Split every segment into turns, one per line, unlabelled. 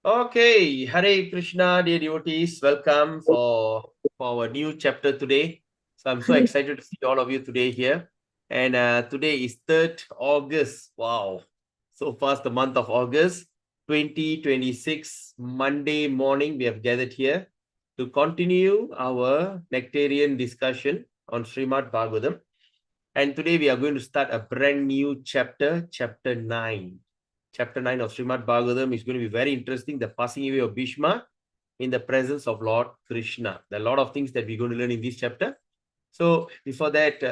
Okay, Hare Krishna, dear devotees, welcome for our new chapter today. So I'm so excited to see all of you today here. And today is 3rd August. Wow, so fast the month of August 2026, Monday morning. We have gathered here to continue our nectarian discussion on Srimad Bhagavatam. And today we are going to start a brand new chapter, chapter 9. Chapter 9 of Srimad Bhagavatam is going to be very interesting. The passing away of Bhishma in the presence of Lord Krishna. There are a lot of things that we're going to learn in this chapter. So before that,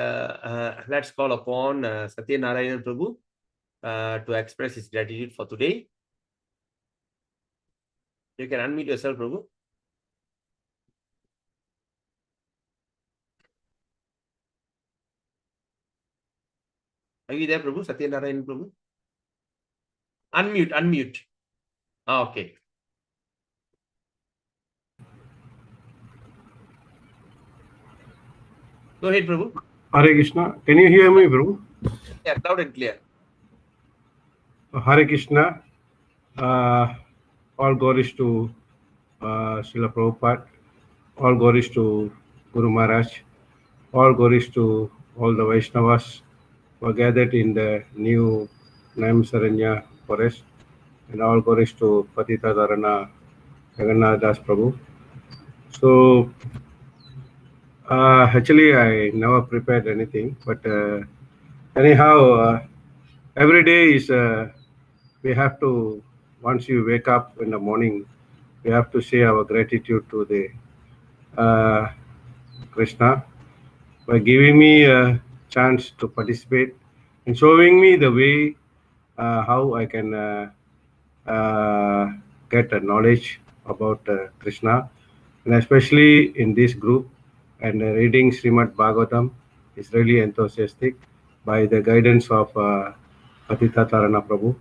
let's call upon Satya Narayan Prabhu to express his gratitude for today. You can unmute yourself, Prabhu. Are you there, Prabhu? Satya Narayan Prabhu? Unmute. Okay. Go ahead, Prabhu.
Hare Krishna. Can you hear me, bro?
Yeah, loud and clear.
Hare Krishna. All glories to Srila Prabhupada. All glories to Guru Maharaj. All glories to all the Vaishnavas who are gathered in the new Naimsaranya forest. And all glories to Patita Dharana Jagannath Das Prabhu. So, actually, I never prepared anything, but anyhow, every day is we have to, once you wake up in the morning, we have to say our gratitude to the Krishna by giving me a chance to participate and showing me the way how I can get a knowledge about Krishna, and especially in this group. And reading Srimad Bhagavatam is really enthusiastic by the guidance of Patita Tarana Prabhu,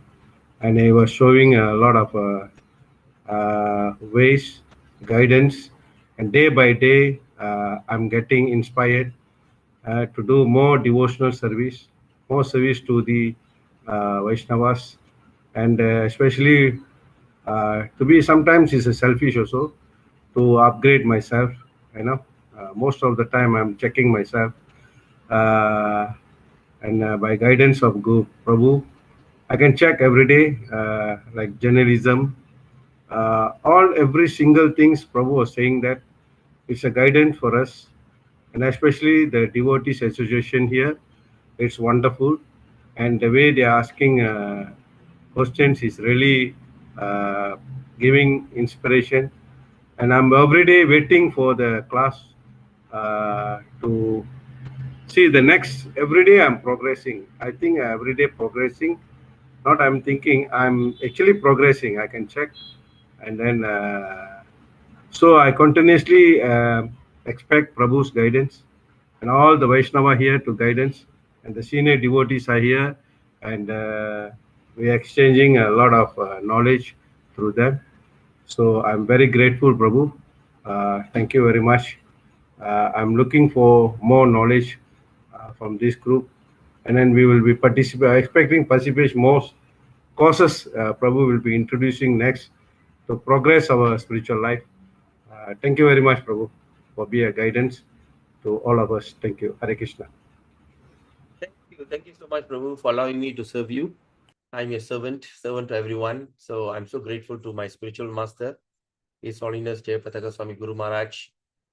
and he was showing a lot of ways, guidance, and day by day, I'm getting inspired to do more devotional service, more service to the Vaishnavas, and especially to be sometimes is a selfish also to upgrade myself. You know, most of the time I'm checking myself, uh, and by guidance of Guru Prabhu, I can check every day, like journalism, all every single things Prabhu was saying that it's a guidance for us, and especially the devotees association here. It's wonderful, and the way they are asking questions is really giving inspiration. And I'm every day waiting for the class to see the next. Every day I'm progressing. I think every day progressing. Not I'm thinking I'm actually progressing. I can check, and then so I continuously expect Prabhu's guidance and all the Vaishnava here to guidance, and the senior devotees are here, and we are exchanging a lot of knowledge through them. So I'm very grateful, Prabhu. Thank you very much. I'm looking for more knowledge from this group, and then we will be expecting participation more courses. Prabhu will be introducing next to progress our spiritual life. Thank you very much, Prabhu, for being a guidance to all of us. Thank you. Hare Krishna.
Thank you. Thank you so much, Prabhu, for allowing me to serve you. I'm your servant to everyone. So I'm so grateful to my spiritual master, His Holiness Jayapataka Swami Guru Maharaj,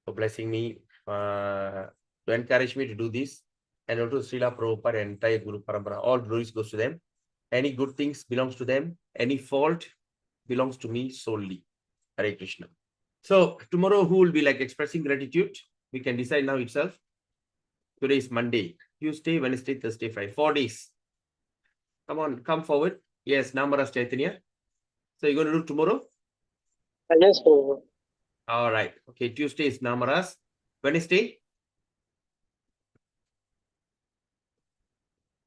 for blessing me, to encourage me to do this. And also Srila Prabhupada and entire Guru Parampara. All glories goes to them. Any good things belongs to them. Any fault belongs to me solely. Hare Krishna. So tomorrow, who will be like expressing gratitude? We can decide now itself. Today is Monday, Tuesday, Wednesday, Thursday, Friday. 4 days. Come on, come forward. Yes, Namaras Chaitanya. So you're going to do tomorrow?
Yes, Prabhu.
All right. Okay, Tuesday is Namaras. Wednesday?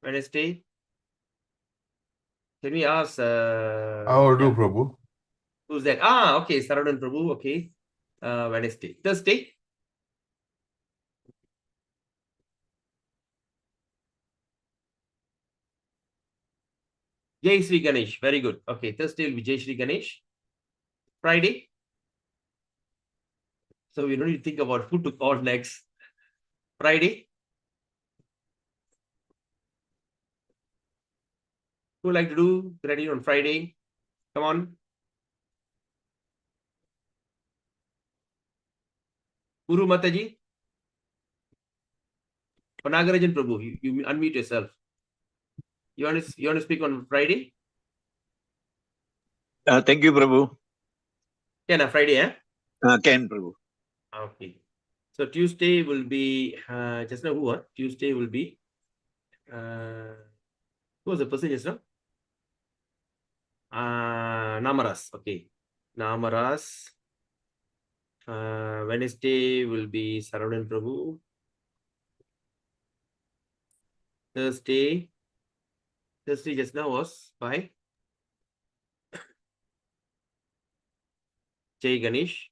Wednesday? Can we ask?
I will do, Prabhu.
Who's that? Okay, Saravanan Prabhu. Okay. Wednesday. Thursday? Jai Sri Ganesh. Very good. Okay, Thursday will be Jai Sri Ganesh. Friday? So we don't need to think about who to call next. Friday? Who like to do ready on Friday? Come on. Guru Mataji? Or Nagarajan Prabhu, you unmute yourself. You want to speak on Friday?
Thank you, Prabhu.
Yeah, Friday, eh?
Ken, Prabhu.
Okay. So Tuesday will be just now who? Tuesday will be who was the person just now? Namaras. Okay. Namaras. Wednesday will be Saravanan Prabhu. Thursday just now was by Jay Ganesh.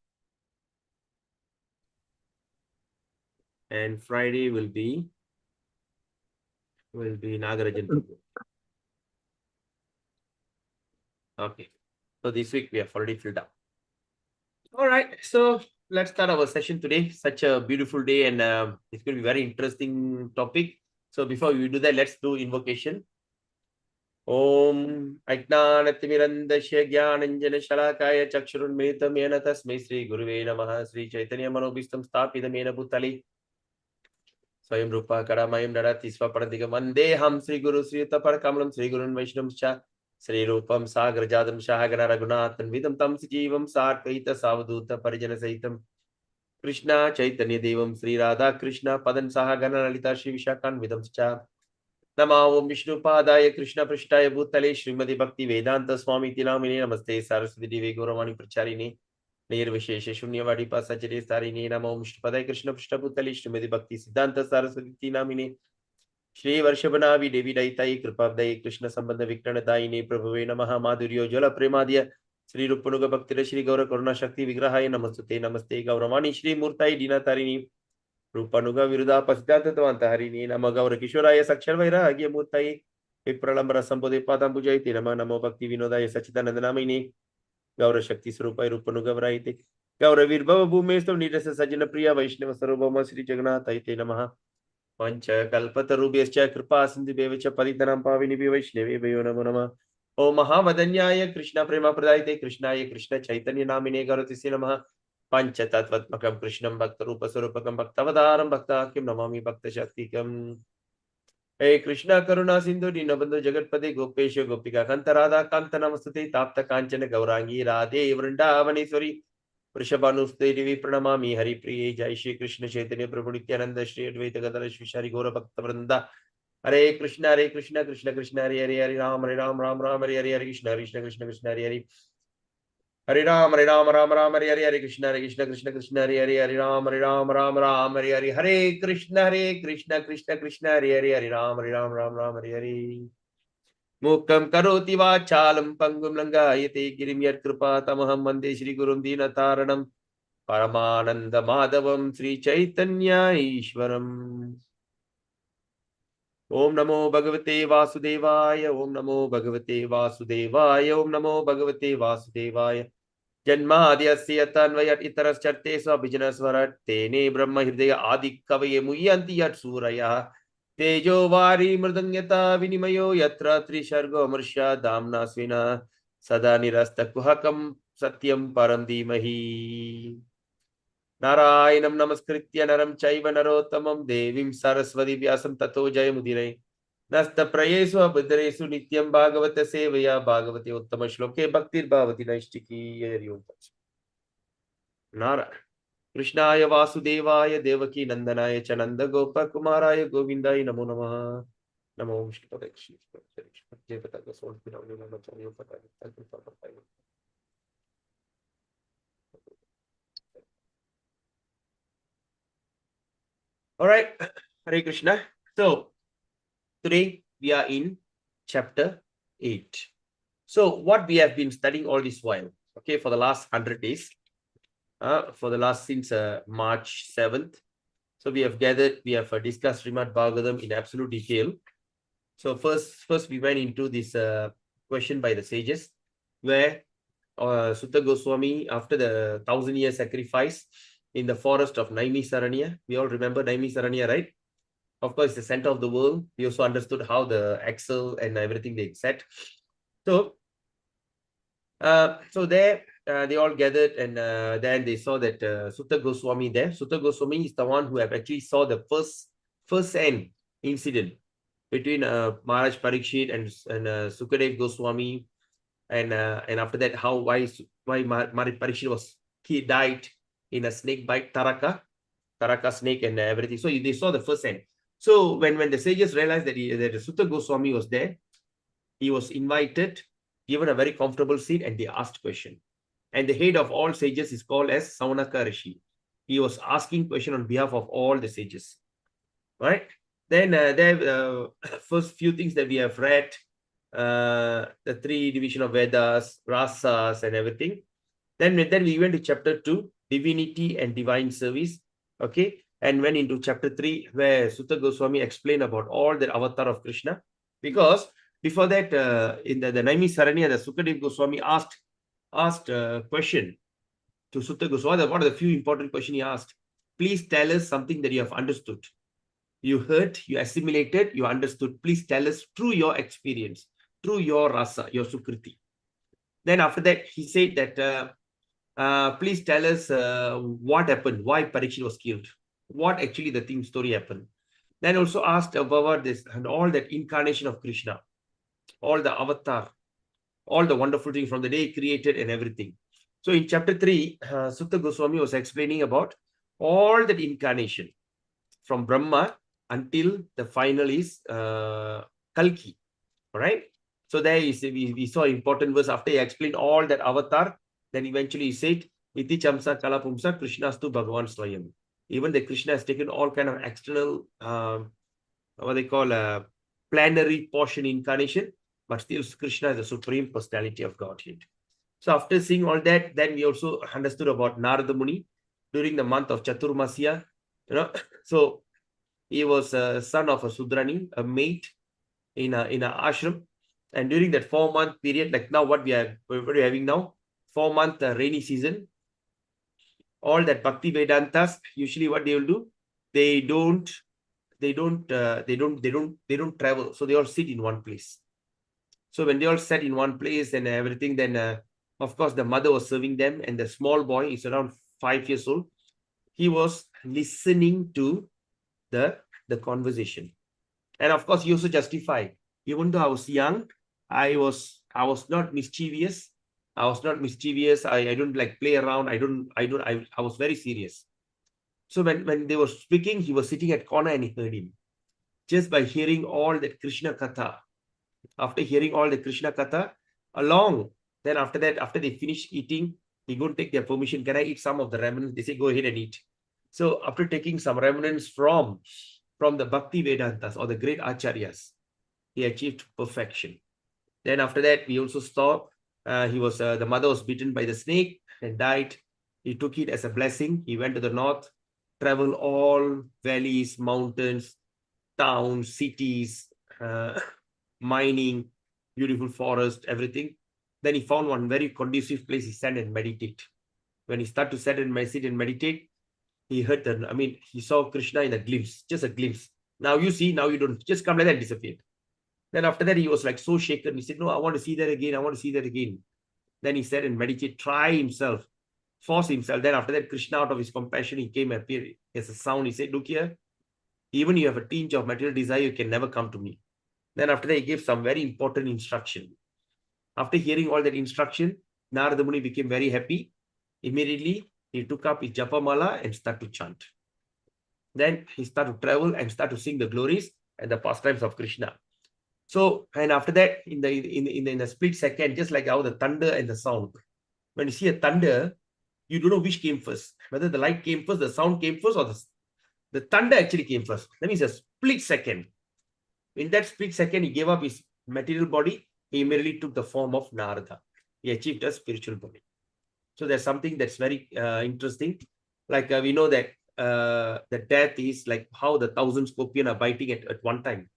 And Friday will be Nagarajan Prabhu. Okay. So this week we have already filled up. All right. So let's start our session today. Such a beautiful day, and it's going to be a very interesting topic. So before we do that, let's do invocation. Om Ajnanatirandasya Jnananjana Shalakaya Chakshurunmetam Yena Tasmai Sri Guruve Namaha Sri Chaitanya Manobhistam Stapidam Yena Bhutale Swayam Rupa Karamayam Narati Swaparantikam Vandeham Sri Guru Sri Tapar Kamalam Sri Gurun Vaishnavam Cha Sri Rupam Sagrajadam Shahagana Raghunathan Vidam Tam Sijivam Sarkaita Savaduta Parijana Saitam Krishna Chaitanya Devam Sri Radha Krishna Padan Sahagana Lalita Shri Vishakan Vidam Cha Namo Om Vishnu Padaya Krishna Prishtaya Bhutale Srimadi Bhakti Vedanta Swami Tilamine Namaste Saraswati Devi Gauravani Pracharini Nirvishesha Shunyavadi Pasachari Starini Namo Om Vishnu Padaya Krishna Prishtaya Bhutale Srimadi Bhakti Siddhanta Saraswati Tilamine Shri Varshabhanavi Devi Daitai Kripavdai Krishna Sambandha Vikrana Daine Prabhuve Namaha Madhuryo Jala Premadya Shri Rupanuga Bhaktira Shri Gaura Karuna Shakti Vigrahaya Namastute Namaste Gauravani Shri Murtai Dina Tarini Rupanuga Viruda Pasidanta Harini Nama Gaura Kishoraya Sakshar Vairagya Murtai Vipralambra Sampode Padam Pujaiti Nama Namo Bhakti Vinodaya Sachidanandanamini Gaura Shakti Srupai Rupanuga Vraite Gaura Virbhava Bhumesto Nidasa Sajana Priya Vaishnava Sarubhama Sri Jagannath Aite Namaha Pancha Kalpatarubhyascha Kripa Sindhubevacha Paditanam Pavini Vaishnavi Vayo Namo Nama Om Mahavadanyaya Krishna Prema Pradaite Krishnaya Krishna Chaitanya Namine Garatisi Namaha Panchatatvatmakam Krishnam Bhakta Rupa Surupakam Bhaktavadaram Bhaktakim Namami Bhakta Shaktikam Hey Krishna Karuna Sindhu Dinabandhu Jagatpade Gopesha Gopika Kantarada Kanta Namastate Tapta Kanchana Gaurangi Radhe Vrindavaneshwari Vrishabhanuste Devi Pranamami Hari Priye Jai Shri Krishna Chaitanya Prabhu Nityananda Shri Advaita Gadara Shri Shari Gaura Bhakta Vrinda Hare Krishna Krishna Krishna Hare Hare Hare Ram Ram Ram Hare Hare Hare Krishna Krishna Hare Hare Hare Ram Ram Hare Hare Krishna Krishna Hare Hare Hare Ram Ram Hare Hare Hare Krishna Krishna Hare Hare Ram Ram Hare Hare Mukam karoti vachalam pangum langayate girim yat kripa tamaham mande Shri Gurum Dinataranam Paramananda Madhavam Sri Chaitanya Ishwaram Om Namo Bhagavate Vasudevaya Om Namo Bhagavate Vasudevaya Om Namo Bhagavate Vasudevaya Janmadhyasya tanvayat itarascharte svabhijanasvarat tene brahma hridaya adikavaye muyanti yat suraya tejo vari mridangata vinimayo yatra trishargo marsha damna svina sada nirasta kuhakam satyam param dhimahi Narayanam namaskritya naram chaiva narottamam devim saraswati vyasam tato jayamudire Nasta prayesu abhadresu nityam bhagavata sevaya bhagavate uttama shloke bhaktir bhavati naishtiki Hari Nara Krishnaya Vasudevaya Devaki Nandanaya Chananda Gopa Kumaraya Govindaya Namo Namaha Namo Vishnu Padaya Krishna Jai Pataka Sol Pinavani Namacharya Pataya All right, Hare Krishna. So today we are in chapter 8. So what we have been studying all this while, okay, for the last 100 days, since March 7th. So we have discussed Srimad Bhagavatam in absolute detail. So first we went into this question by the sages, where Sutta Goswami, after the 1,000-year sacrifice in the forest of Naimisaranya. We all remember Naimisaranya, right? Of course, the center of the world. We also understood how the axle and everything they set. So, there they all gathered, and then they saw that Sutta Goswami there. Sutta Goswami is the one who have actually saw the first end incident between Maharaj Parikshit and Sukadev Goswami, and after that, why Maharaj Parikshit he died in a snake bite, Taraka snake and everything. So they saw the first end. So when the sages realized that Sutta Goswami was there, he was invited, given a very comfortable seat, and they asked question. And the head of all sages is called as Saunaka Rishi. He was asking question on behalf of all the sages, right? Then there first few things that we have read, the 3 division of Vedas, rasas, and everything. Then we went to chapter 2, divinity and divine service. Okay, and went into chapter 3, where Sutta Goswami explained about all the avatar of Krishna. Because before that, in the Naimisaranya, the Sukadev Goswami asked a question to Sutta Goswami. One of the few important questions he asked: please tell us something that you have understood. You heard, you assimilated, you understood. Please tell us through your experience, through your rasa, your sukriti. Then after that, he said that please tell us what happened, why Parikshit was killed, what actually the theme story happened. Then also asked about this and all that incarnation of Krishna, all the avatar, all the wonderful things from the day he created and everything. So in chapter 3, Sutta Goswami was explaining about all that incarnation from Brahma until the final is Kalki. All right. So there is we saw important verse after he explained all that avatar. Then eventually he said, Iti Chamsa Kalapumsa Krishnastu Bhagavan Swayam. Even the Krishna has taken all kind of external, what they call plenary portion incarnation, but still Krishna is the supreme personality of Godhead. So after seeing all that, then we also understood about Narada Muni during the month of Chaturmasya. So he was a son of a Sudrani, a maid in a ashram. And during that 4-month period, like now what we're having now, 4-month rainy season, all that Bhakti Vedantas, usually what they will do, they don't travel. So they all sit in one place. So when they all sat in one place and everything, then of course the mother was serving them, and the small boy is around 5 years old. He was listening to the conversation. And of course, he also justified, even though I was young, I was not mischievous. I don't like play around. I was very serious. So when they were speaking, he was sitting at corner and he heard him. Just by hearing all that Krishna Katha, after hearing all the Krishna Katha, then after that, after they finish eating, he go take their permission. Can I eat some of the remnants? They say, go ahead and eat. So after taking some remnants from the Bhakti Vedantas or the great Acharyas, he achieved perfection. Then after that, we also saw the mother was bitten by the snake and died. He took it as a blessing. He went to the north, traveled all valleys, mountains, towns, cities, mining, beautiful forest, everything. Then he found one very conducive place. He sat and meditate. When he started to sit and meditate, he heard he saw Krishna in a glimpse, just a glimpse. Now you see, now you don't. Just come like that, disappeared. Then after that, he was like so shaken. He said, no, I want to see that again. I want to see that again. Then he said and meditate, try himself, force himself. Then after that, Krishna, out of his compassion, he came appeared as a sound. He said, look here, even you have a tinge of material desire, you can never come to me. Then after that, he gave some very important instruction. After hearing all that instruction, Narada Muni became very happy. Immediately, he took up his japamala and started to chant. Then he started to travel and started to sing the glories and the pastimes of Krishna. So, and after that, in the split second, just like how the thunder and the sound, when you see a thunder, you don't know which came first, whether the light came first, the sound came first, or the thunder actually came first. That means a split second. In that split second, he gave up his material body. He immediately took the form of Narada. He achieved a spiritual body. So there's something that's very interesting. Like we know that the death is like how the 1,000 scorpions are biting at one time.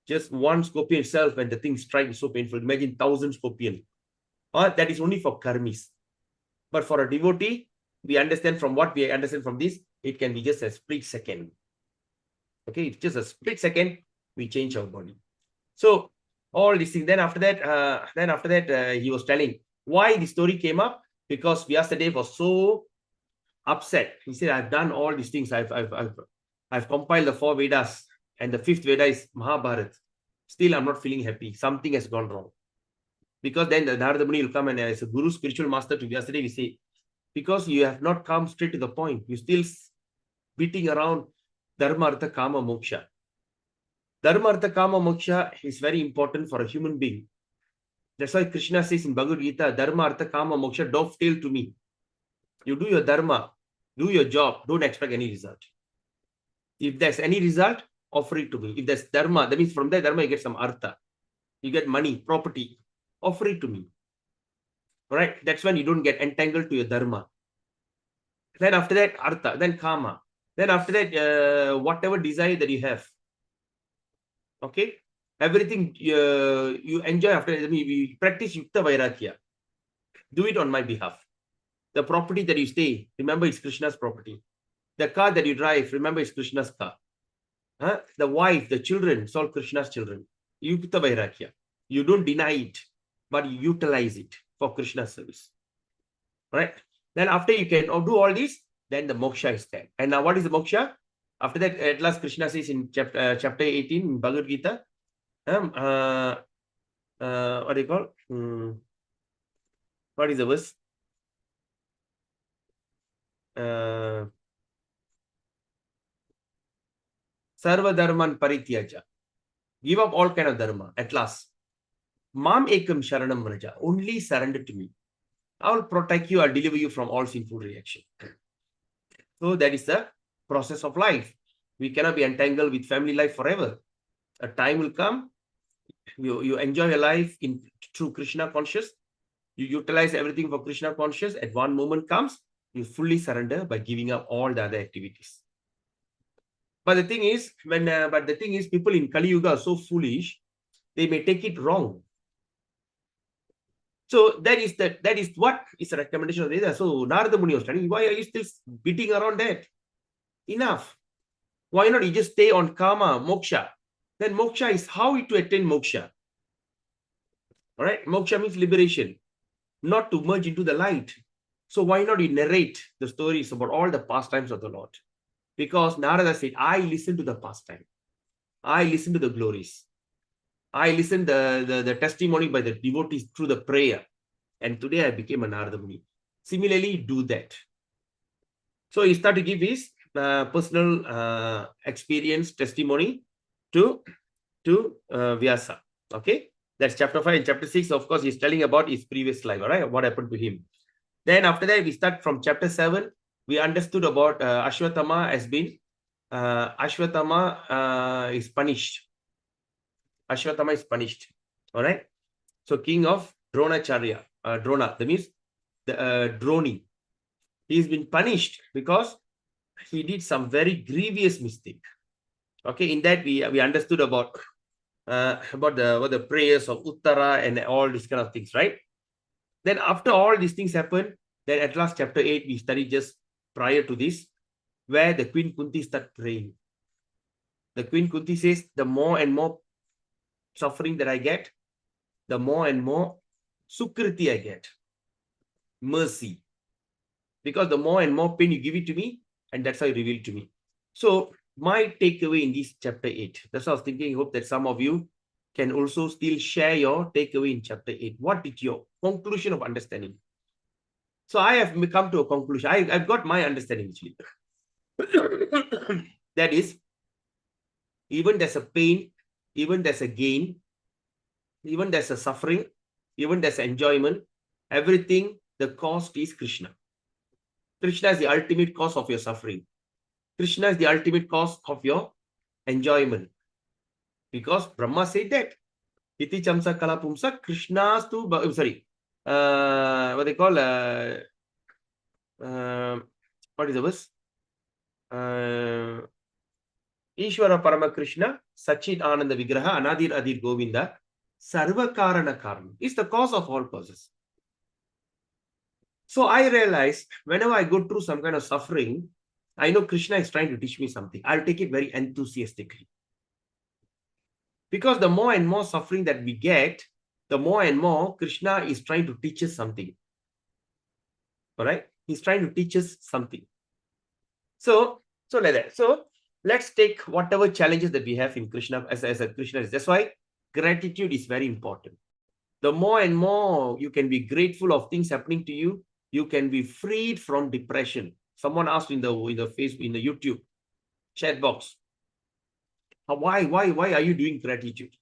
Just one scorpion itself, when the thing strikes, is so painful. Imagine 1,000 scorpions. or that is only for karmis. But for a devotee, we understand from what we understand from this, it can be just a split second. Okay, it's just a split second, we change our body. So all these things. Then after that, he was telling why the story came up, because Vyasadeva was so upset. He said, I've done all these things. I've compiled the 4 Vedas, and the 5th Veda is Mahabharata. Still, I'm not feeling happy. Something has gone wrong. Because then the Narada Muni will come, and as a guru, spiritual master to Vyasadeva, we say, because you have not come straight to the point. You still beating around Dharma, Artha, Kama, Moksha. Dharma, Artha, Kama, Moksha is very important for a human being. That's why Krishna says in Bhagavad Gita, Dharma, Artha, Kama, Moksha, dovetail to me. You do your dharma, do your job, don't expect any result. If there's any result, offer it to me. If there's dharma, that means from that dharma you get some artha. You get money, property, offer it to me. All right? That's when you don't get entangled to your dharma. Then after that, artha, then kama. Then after that, whatever desire that you have. Okay? Everything you enjoy after that, I mean, we practice yukta vairagya. Do it on my behalf. The property that you stay, remember it's Krishna's property. The car that you drive, remember it's Krishna's car. The wife, the children, it's all Krishna's children. Yukta vairagya. You don't deny it, but you utilize it for Krishna's service. Right? Then after you can do all this, then the moksha is there. And now what is the moksha? After that, at last Krishna says in chapter 18 in Bhagavad Gita, what do you call? What is the verse? Sarva dharman parityaja. Give up all kind of dharma. At last, mam ekam sharanam vraja. Only surrender to me. I will protect you. I'll deliver you from all sinful reaction. So that is the process of life. We cannot be entangled with family life forever. A time will come. You enjoy your life in through Krishna conscious. You utilize everything for Krishna conscious. At one moment comes, you fully surrender by giving up all the other activities. But the thing is, people in Kali Yuga are so foolish, they may take it wrong. So that is what is a recommendation of Veda. So Narada Muni was telling, why are you still beating around that? Enough. Why not you just stay on karma, moksha? Then moksha is how to attain moksha. All right, moksha means liberation, not to merge into the light. So why not you narrate the stories about all the pastimes of the Lord? Because Narada said, I listen to the pastime. I listen to the glories. I listen to the testimony by the devotees through the prayer. And today I became a Narada Muni. Similarly, do that. So he started to give his personal experience, testimony to Vyasa. Okay, that's chapter 5. And chapter 6, of course, he's telling about his previous life, all right, what happened to him. Then after that, we start from chapter 7. We understood about Ashwatthama has been, Ashwatthama is punished. Ashwatthama is punished, all right. So king of Dronacharya, Drona, that means the Droni. He's been punished because he did some very grievous mistake. Okay, in that we understood about the prayers of Uttara and all these kind of things, right? Then after all these things happen, then at last chapter 8 we studied just prior to this, where the Queen Kunti start praying. The Queen Kunti says, the more and more suffering that I get, the more and more sukriti I get, mercy. Because the more and more pain you give it to me, and that's how you reveal to me. So my takeaway in this chapter 8, that's what I was thinking. I hope that some of you can also still share your takeaway in chapter 8. What is your conclusion of understanding? So I have come to a conclusion. I've got my understanding actually. That is, even there's a pain, even there's a gain, even there's a suffering, even there's enjoyment, everything, the cost is Krishna. Krishna is the ultimate cause of your suffering. Krishna is the ultimate cause of your enjoyment. Because Brahma said that. Iti chamsa kalapumsa Krishna's to, sorry, what they call, what is the verse? Ishvara Parama Krishna, Sachit Ananda Vigraha, Anadir Adir Govinda, Sarva Karana Karma is the cause of all causes. So I realized whenever I go through some kind of suffering, I know Krishna is trying to teach me something. I'll take it very enthusiastically. Because the more and more suffering that we get, the more and more Krishna is trying to teach us something. All right? He's trying to teach us something. So like that. So let's take whatever challenges that we have in Krishna as a Krishna. That's why gratitude is very important. The more and more you can be grateful of things happening to you, you can be freed from depression. Someone asked in the Facebook, in the YouTube chat box, why are you doing gratitude?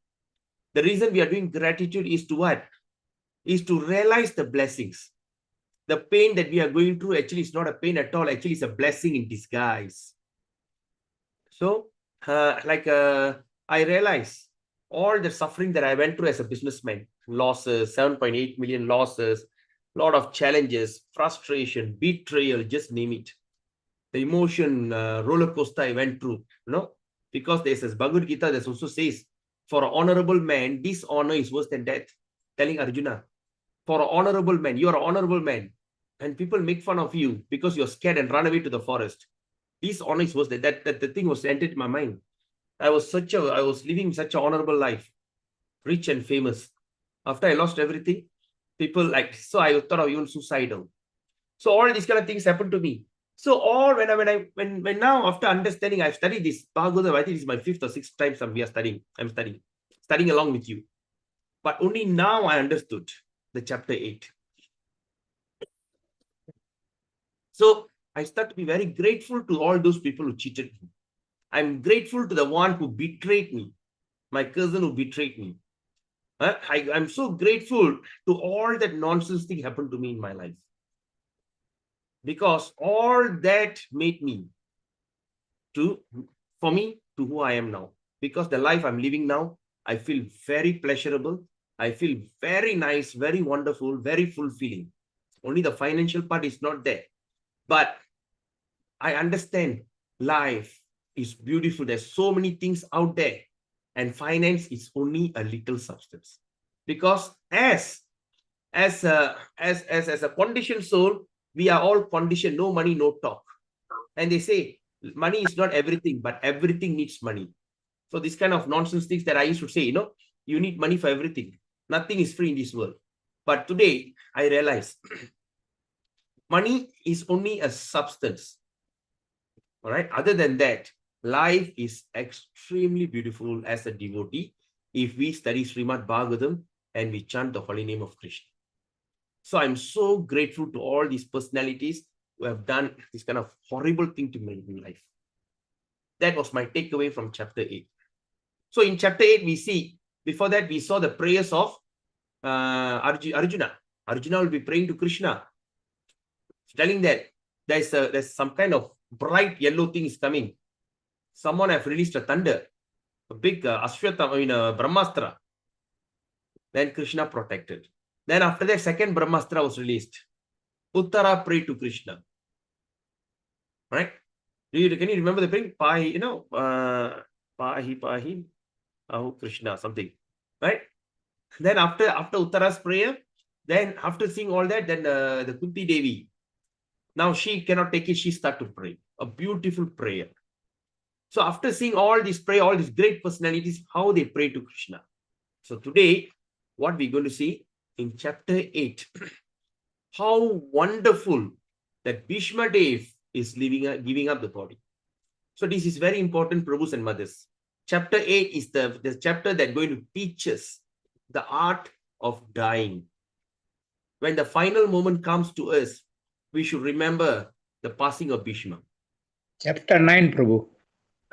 The reason we are doing gratitude is to what? Is to realize the blessings. The pain that we are going through actually is not a pain at all. Actually, it's a blessing in disguise. So, I realize all the suffering that I went through as a businessman, losses, 7.8 million losses, a lot of challenges, frustration, betrayal, just name it. The emotion roller coaster I went through, because there's this Bhagavad Gita that also says, for an honorable man, dishonor is worse than death. Telling Arjuna, for an honorable man, you are an honorable man, and people make fun of you because you're scared and run away to the forest. Dishonor is worse than that. The thing was entered in my mind. I was living such an honorable life, rich and famous. After I lost everything, people so I thought of even suicidal. So all these kind of things happened to me. So all when now after understanding, I've studied this Bhagavatam. I think it's my 5th or 6th time we are studying. I'm studying along with you. But only now I understood the chapter 8. So I start to be very grateful to all those people who cheated me. I'm grateful to the one who betrayed me, my cousin who betrayed me. I'm so grateful to all that nonsense thing happened to me in my life. Because all that made me to who I am now. Because the life I'm living now, I feel very pleasurable. I feel very nice, very wonderful, very fulfilling. Only the financial part is not there. But I understand life is beautiful. There's so many things out there. And finance is only a little substance. Because as a conditioned soul, we are all conditioned, no money, no talk. And they say, money is not everything, but everything needs money. So this kind of nonsense things that I used to say, you need money for everything. Nothing is free in this world. But today, I realize money is only a substance. All right. Other than that, life is extremely beautiful as a devotee if we study Srimad Bhagavatam and we chant the holy name of Krishna. So I'm so grateful to all these personalities who have done this kind of horrible thing to me in life. That was my takeaway from chapter 8. So in chapter 8, we see, before that, we saw the prayers of Arjuna. Arjuna will be praying to Krishna, telling that there's some kind of bright yellow thing is coming. Someone have released a thunder, a big Brahmastra. Then Krishna protected. Then after that, second Brahmastra was released. Uttara prayed to Krishna. Right? Can you remember the thing? Pahi, Pahi, Krishna, something. Right? Then after Uttara's prayer, then after seeing all that, then the Kunti Devi, now she cannot take it, she started to pray. A beautiful prayer. So after seeing all this prayer, all these great personalities, how they pray to Krishna. So today, what we're going to see in chapter 8, how wonderful that Bhishma Dev is giving up the body. So this is very important, Prabhus and Mothers. Chapter 8 is the chapter that's going to teach us the art of dying. When the final moment comes to us, we should remember the passing of Bhishma.
Chapter 9, Prabhu.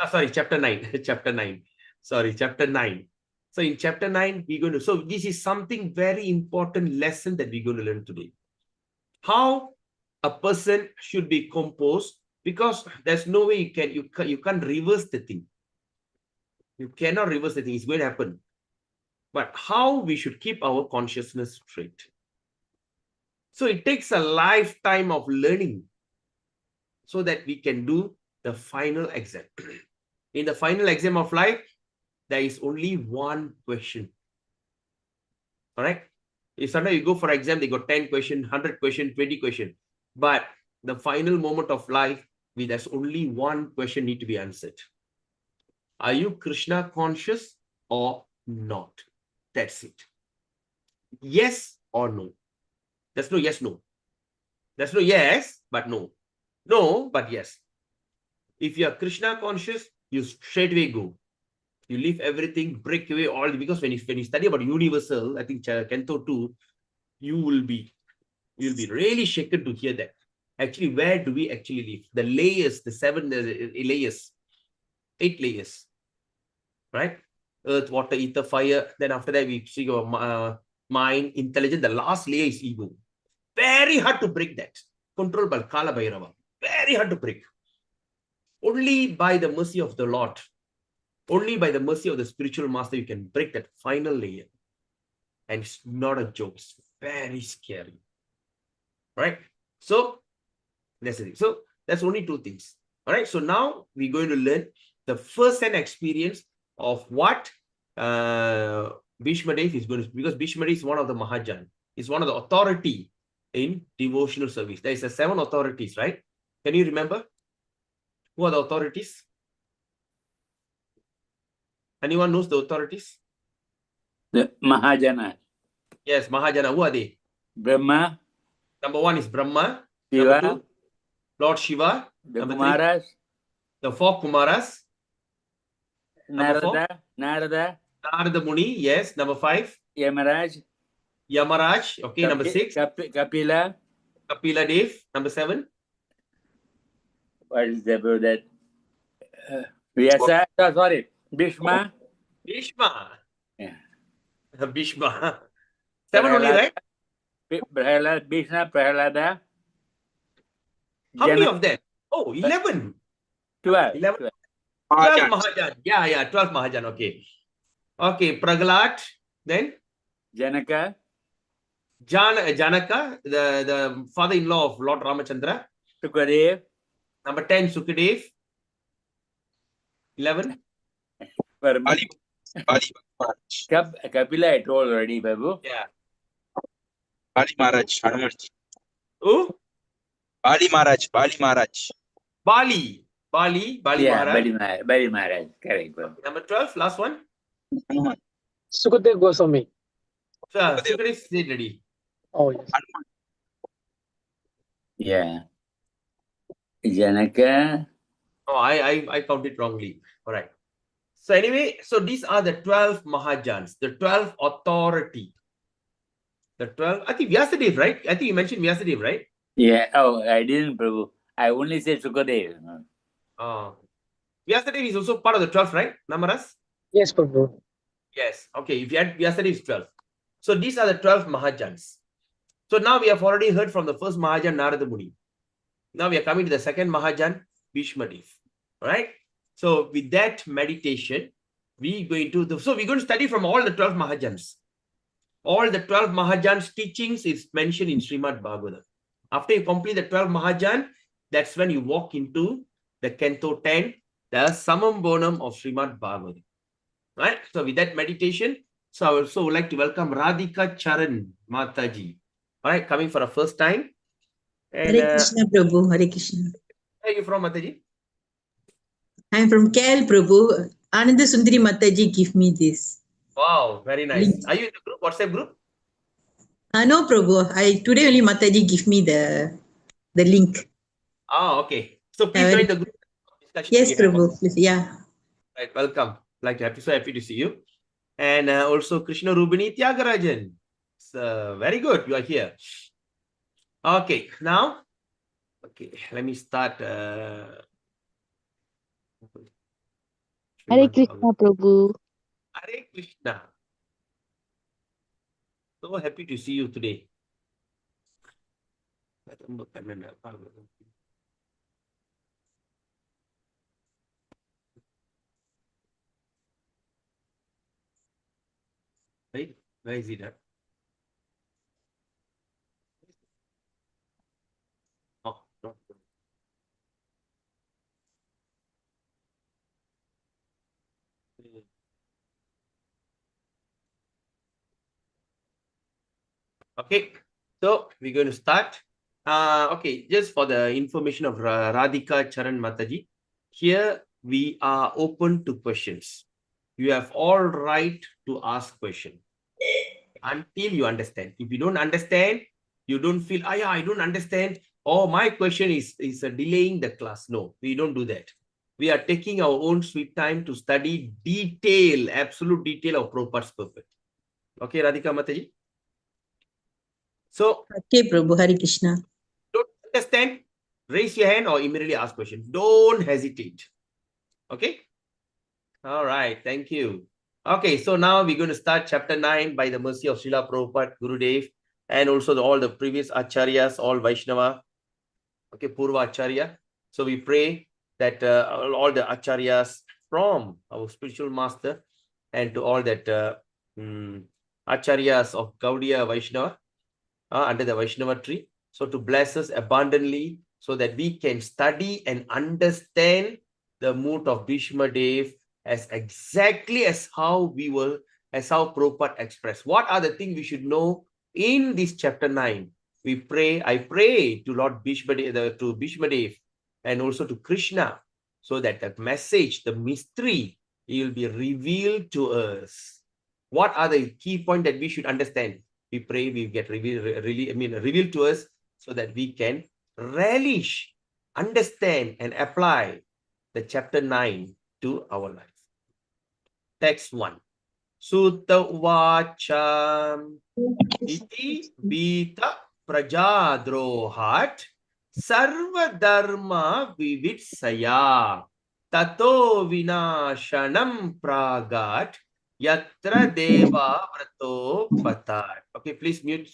Sorry, chapter 9. Chapter 9. Sorry, chapter 9. So in chapter 9, we're going to... So this is something very important lesson that we're going to learn today. How a person should be composed, because there's no way you can't reverse the thing. You cannot reverse the thing. It's going to happen. But how we should keep our consciousness straight. So it takes a lifetime of learning so that we can do the final exam. In the final exam of life, there is only one question. All right? If sometimes you go for exam, they got 10 question, 100 question, 20 question. But the final moment of life, there's only one question need to be answered. Are you Krishna conscious or not? That's it. Yes or no. There's no yes, no. There's no yes, but no. No, but yes. If you are Krishna conscious, you straight away go. You leave everything, break away all, because when you study about universal, I think Canto 2, you'll be really shaken to hear that. Actually, where do we actually live? The layers, the 7 layers, 8 layers, right? Earth, water, ether, fire. Then after that, we see your mind, intelligence. The last layer is ego. Very hard to break that. Controlled by Kala Bhairava. Very hard to break. Only by the mercy of the Lord, only by the mercy of the spiritual master, you can break that final layer. And it's not a joke. It's very scary. Right? So, that's the thing. So, that's only 2 things. All right. So, now we're going to learn the first-hand experience of what Bhishma Dev is going to, because Bhishma Dev is one of the Mahajan. He's one of the authority in devotional service. There is 7 authorities, right? Can you remember? Who are the authorities? Anyone knows the authorities?
The Mahajana.
Yes, Mahajana. Who are they?
Brahma,
Number 1 is Brahma.
Shiva,
Number 2, Lord Shiva.
the
Number 3,
Kumaras,
the 4 Kumaras. Number 4,
Narada,
Narada Muni. Yes. Number 5,
Yamaraj,
Yamaraj. Okay. Number 6,
Kapila.
Kapila Dev. Number 7,
What is about that? Vyasa, sorry, Bhishma.
Bhishma.
Yeah.
Bhishma. 7 only,
Prahalad,
right?
Prahalad, Bhishma, Prahalada.
How many of them? Oh, 11.
12.
11. 12 Mahajan. Yeah. 12 Mahajan. Okay. Okay. Prahlad. Then
Janaka,
Janaka, the father-in-law of Lord Ramachandra.
Sukadev,
Number 10, Sukadev. 11.
Varma.
Bali Maharaj.
Kapila, I told already, Babu.
Yeah.
Bali Maharaj. Hanumanji.
Who?
Bali Maharaj. Bali Maharaj.
Bali
Yeah,
Maharaj.
Bali Maharaj. Correct, Babu.
Number 12, last one.
Hanuman.
Sukadev Goswami.
Sukadev is ready.
Oh, yes.
Hanuman.
Yeah. Janaka.
Oh, I counted wrongly. All right. So anyway, so these are the 12 Mahajans, the 12 authority. The 12, I think Vyasadev, right? I think you mentioned Vyasadev, right?
Yeah. Oh, I didn't, Prabhu. I only said Sukadev.
Vyasadev is also part of the 12, right? Namaras?
Yes, Prabhu.
Yes. Okay, if you add Vyasadev is 12. So these are the 12 Mahajans. So now we have already heard from the first Mahajan, Narada Muni. Now we are coming to the second Mahajan, Bhishma Dev. All right. So with that meditation, we're going to study from all the 12 Mahajans. All the 12 Mahajans' teachings is mentioned in Srimad Bhagavatam. After you complete the 12 Mahajan, that's when you walk into the Canto 10, the Samam Bonam of Srimad Bhagavatam. Right? So with that meditation, so I also would like to welcome Radhika Charan Mataji. All right, coming for the first time. And,
Hare Krishna, Prabhu. Hare Krishna.
where are you from, Mataji?
I am from KL, Prabhu. Ananda Sundari Mataji give me this.
Wow, very nice.
Link.
Are you in the group, WhatsApp group?
No, Prabhu. Today only Mataji give me the link.
Ah, okay. So please join the group discussion
Yes,
we have.
Prabhu. Please, yeah.
Right, welcome. So happy to see you. And also Krishna Rubini Tyagarajan. So very good, you are here. Okay, now, let me start.
Hare Krishna, Prabhu.
Hare Krishna. So happy to see you today. Right? Where is it? Oh, no. Okay, so we're going to start. Okay, just for the information of Radhika Charan Mataji, here we are open to questions. You have all right to ask questions until you understand. If you don't understand, you don't feel, yeah, I don't understand. Oh, my question is delaying the class. No, we don't do that. We are taking our own sweet time to study detail, absolute detail of Prabhupada's perfect. Okay, Radhika Mataji. So,
Okay, Prabhu. Hare Krishna.
don't understand, raise your hand or immediately ask questions. Don't hesitate. Okay? All right, thank you. Okay, so now we're going to start chapter 9 by the mercy of Srila Prabhupada, Gurudev, and also all the previous Acharyas, all Vaishnava, okay, Purva Acharya. So we pray that all the Acharyas from our spiritual master and to all that Acharyas of Gaudiya Vaishnava under the Vaishnava tree. So to bless us abundantly so that we can study and understand the mood of Bhishma Dev as exactly as how Prabhupada expressed. What are the things we should know in this chapter 9? I pray to Lord Bhishma Dev and also to Krishna so that the message, the mystery, will be revealed to us. What are the key points that we should understand? We pray we get revealed to us so that we can relish, understand, and apply the chapter 9 to our life. Text 1. Sutta Uvacha Iti Vita Prajadrohat Sarva Dharma Vivitsaya Tato Vinashanam Pragat Yatra Deva Vrato Patat. Okay, please mute.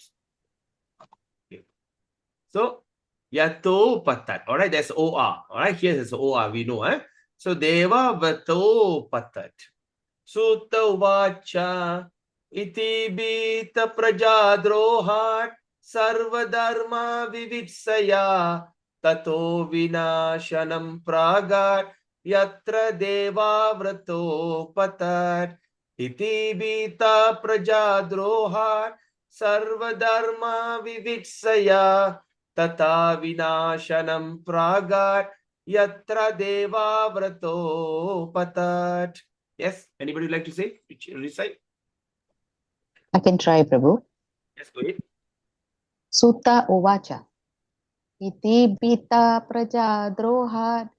Okay. So, Yato Patat. All right, that's OR. All right, here is OR, we know. So, Deva Vrato Patat. Sutta Uvacha Iti Bita Prajadrohat Sarva Dharma Vivitsaya Tato Vinashanam Pragat Yatra Deva Vrato Patat Iti Bita Prajadrohat Sarva Dharma Vivitsaya Tata Vinashanam Pragat Yatra Deva Vrato Patat. Yes, anybody would like to say? Recite?
I can try, Prabhu.
Yes, go ahead.
Sutta Uvacha. Iti Pita Praja Drohat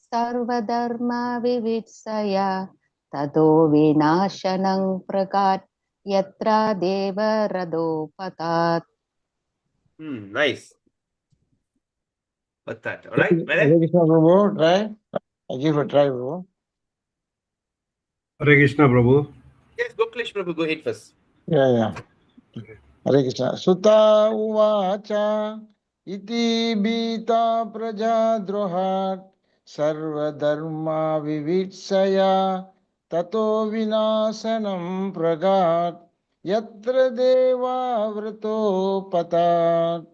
Sarvadharma Vivitsaya Tado Vinashanang Pragat Yatra Deva Rado Patat.
Nice. Patat. All right.
Hare Krishna, Prabhu. Try. I give a try, Prabhu.
Hare Krishna, Prabhu.
Yes, Goklesh Prabhu, go ahead first.
Yeah. Hare Krishna. Sutta uvacha iti bita praja drohat sarva dharma vivitsaya tato vinasanam pragat yatra deva vrato patat.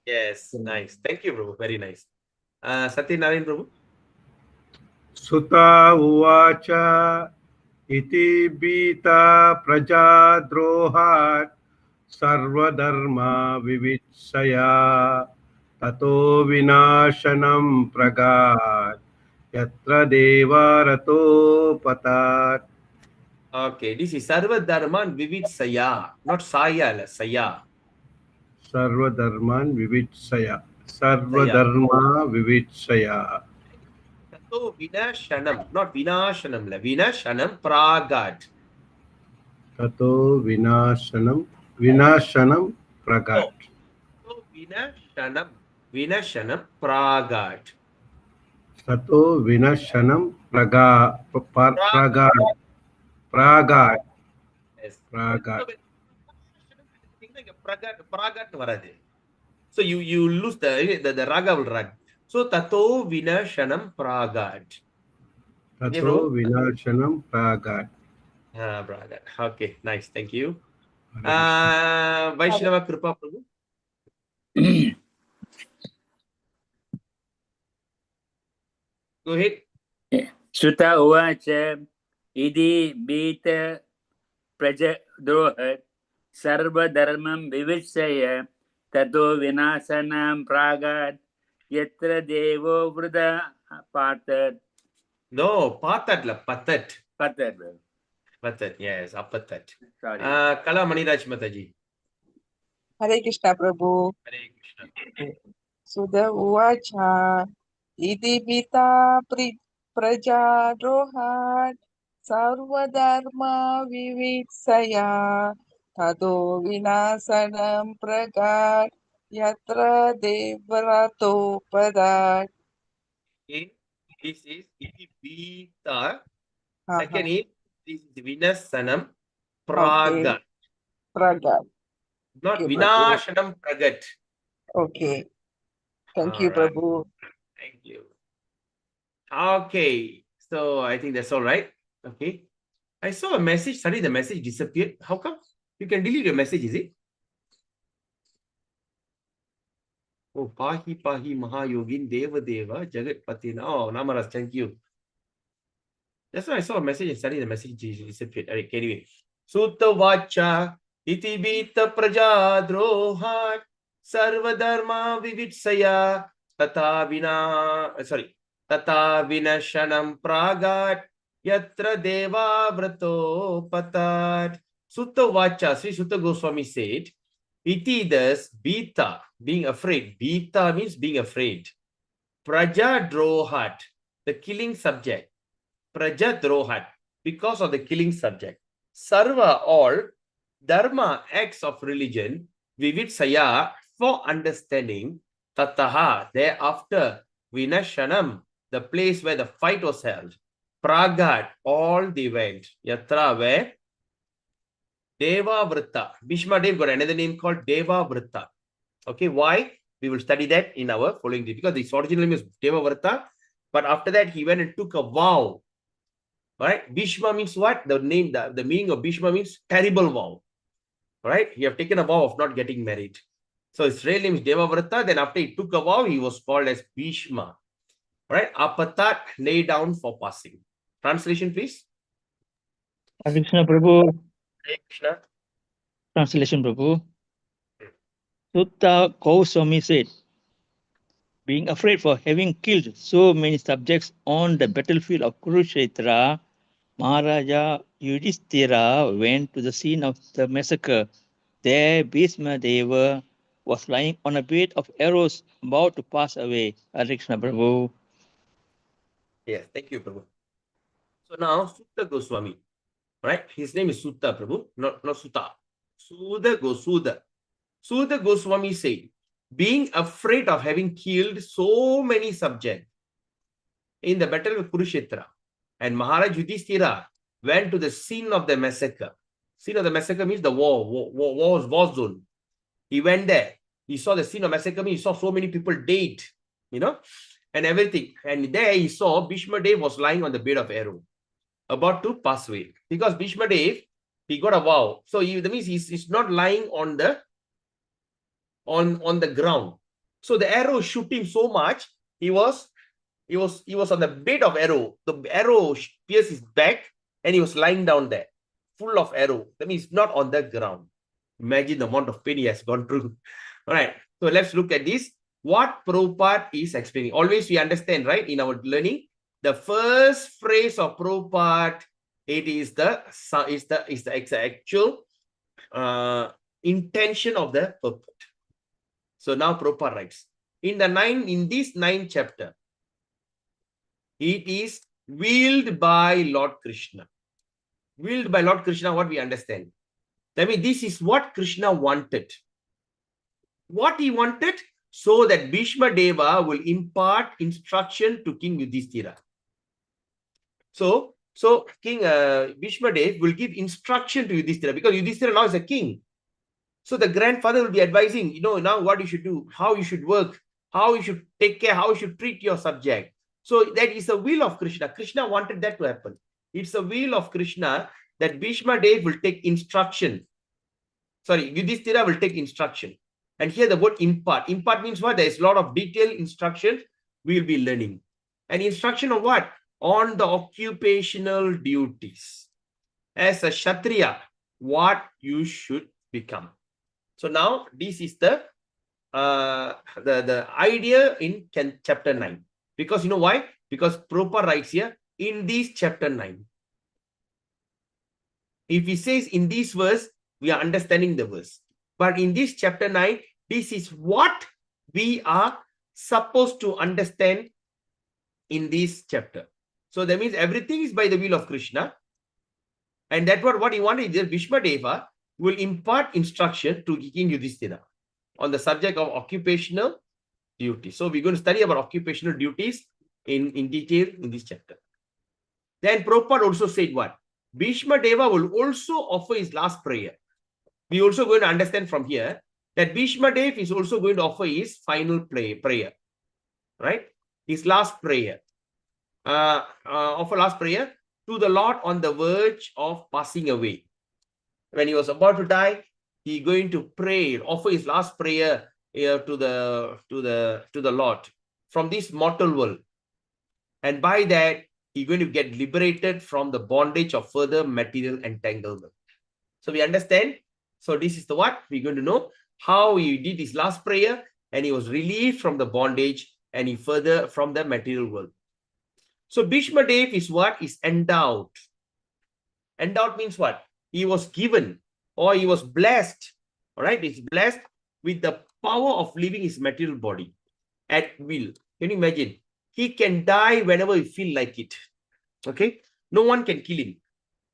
Yes, nice. Thank you, Prabhu. Very nice. Satyanarayan Prabhu.
Sutta Uvacha Iti Bita Prajadrohat Sarvadharma Vivitsaya Tato Vinashanam Pragat Yatra Deva Rato Patat.
Okay, this is Sarva Dharman Vivid Saya, not Saya, Saya.
Sarvadharman Vivitsaya. Sarvadharma Vivitsaya.
Tato Vinashanam, not Vinashanam, Vinashanam Pragat.
Tato Vinashanam Pragat.
Tato Vinashanam Pragat.
Tato Vinashanam Pragat.
Yes.
Pragat.
Pragat varade. So you lose the raga will run. So tato vinashanam pragat.
Tato Vinashanam Pragat.
Pragat. Okay, nice. Thank you. Vaishnava Kripa Prabhu. Go ahead.
Sutta Uvacha Idi Bita Praja Drohat Sarva Dharmam Vivitsaya Tato Vinasanam Pragat Yatra Devo Vrida Patat.
No, patat la, patat.
Patat.
Patat, yes, apatat.
Sorry.
Kala Maniraj Mataji.
Hare Krishna Prabhu.
Hare Krishna.
Sudha Uvacha Iti Pita Praja Drohat Sarva Dharma Vivitsaya Tado Vinasanam Pragat Yatra Devrato Padat.
Okay. This is Iti Bita.
Uh-huh.
Second is, this is Vinasanam
Okay.
Pragat.
Pragat.
Not
Okay, Prabhu.
Vinashanam Pragat.
Okay. Thank you,
Alright.
Prabhu.
Thank you. Okay. So I think that's all right. Okay. I saw a message. Suddenly the message disappeared. How come? You can delete your message, is it? Oh, Pahi Pahi Mahayogin Deva Deva Jagat Patina. Oh, Namaras, thank you. That's why I saw a message and suddenly the message disappeared. Anyway. Sutta Vacha Iti Bita Praja Drohat Sarva Dharma Vivitsaya Tata Vinashanam Pragat Yatra Deva Vrato Patat. Sutta Vacha, Sri Sutta Goswami said, Iti thus, Bita, being afraid. Bita means being afraid. Praja Drohat, the killing subject. Praja Drohat, because of the killing subject. Sarva, all. Dharma, acts of religion. Vivitsaya, for understanding. Tataha, thereafter. Vinashanam, the place where the fight was held. Pragat, all they went. Yatra, where? Deva Vritta. Bhishma Dev got another name called Deva Vritta. Okay, why? We will study that in our following day, because his original name is Deva Vritta, but after that he went and took a vow. Right? Bhishma means what? The name, the meaning of Bhishma means terrible vow. Right? He have taken a vow of not getting married. So his real name is Deva Vritta. Then after he took a vow, he was called as Bhishma. Right? Apatat, lay down for passing. Translation, please.
Hare Krishna Prabhu.
Hare Krishna.
Translation Prabhu. Sutta Goswami said, being afraid for having killed so many subjects on the battlefield of Kurukshetra, Maharaja Yudhishthira went to the scene of the massacre. There Bhishma Deva was lying on a bed of arrows about to pass away. Hare Krishna Prabhu.
Yes, thank you, Prabhu. So now Sutta Goswami. Right? His name is Sutta, Prabhu, not Sutta. Suda Goswami said, being afraid of having killed so many subjects in the battle of Kurukshetra, and Maharaj Yudhishthira went to the scene of the massacre. Scene of the massacre means the war zone. He went there. He saw the scene of massacre means he saw so many people dead, and everything. And there he saw Bhishma Dev was lying on the bed of arrow, about to pass away. Because Bhishma Dev, he got a vow. So that means he's not lying on the ground. So the arrow shoot him so much, he was on the bed of arrow. The arrow pierced his back and he was lying down there, full of arrow. That means not on the ground. Imagine the amount of pain he has gone through. All right. So let's look at this. What Prabhupada is explaining. Always we understand, right, in our learning, the first phrase of Prabhupada, it is the actual intention of the purport. So now Prabhupada writes, in this 9th chapter, it is willed by Lord Krishna. Willed by Lord Krishna, what we understand? That means this is what Krishna wanted. What he wanted? So that Bhishma Deva will impart instruction to King Yudhishthira. So King Bhishma Dev will give instruction to Yudhishthira, because Yudhishthira now is a king. So the grandfather will be advising, now what you should do, how you should work, how you should take care, how you should treat your subject. So that is the will of Krishna. Krishna wanted that to happen. It's the will of Krishna that Bhishma Dev will take instruction. Sorry, Yudhishthira will take instruction. And here the word impart. Impart means what? There is a lot of detailed instruction we will be learning. And instruction of what? On the occupational duties. As a Kshatriya, what you should become. So now this is the idea in chapter 9. Because you know why? Because Prabhupada writes here, in this chapter 9. If he says in this verse, we are understanding the verse. But in this chapter 9, this is what we are supposed to understand in this chapter. So that means everything is by the will of Krishna. And that's what he wanted is that Bhishma Deva will impart instruction to King Yudhishthira on the subject of occupational duties. So we're going to study about occupational duties in detail in this chapter. Then Prabhupada also said what? Bhishma Deva will also offer his last prayer. We also going to understand from here that Bhishma Deva is also going to offer his final prayer. Right? His last prayer. Offer last prayer to the Lord on the verge of passing away. When he was about to die, he going to pray, offer his last prayer to the Lord from this mortal world. And by that, he's going to get liberated from the bondage of further material entanglement. So we understand. So this is the what we're going to know, how he did his last prayer and he was relieved from the bondage and he further from the material world. So Bhishma Deva is what? Is endowed. Endowed means what? He was given or he was blessed. All right, he's blessed with the power of leaving his material body at will. Can you imagine? He can die whenever he feel like it. Okay, no one can kill him.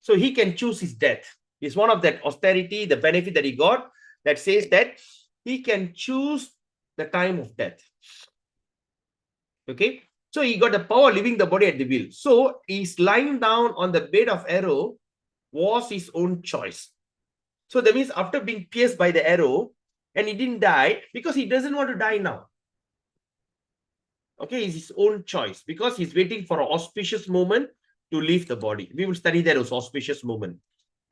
So he can choose his death. It's one of that austerity, the benefit that he got that says that he can choose the time of death. Okay, so he got the power of leaving the body at the will. So he's lying down on the bed of arrow was his own choice. So that means after being pierced by the arrow and he didn't die because he doesn't want to die now. Okay, it's his own choice because he's waiting for an auspicious moment to leave the body. We will study that as auspicious moment,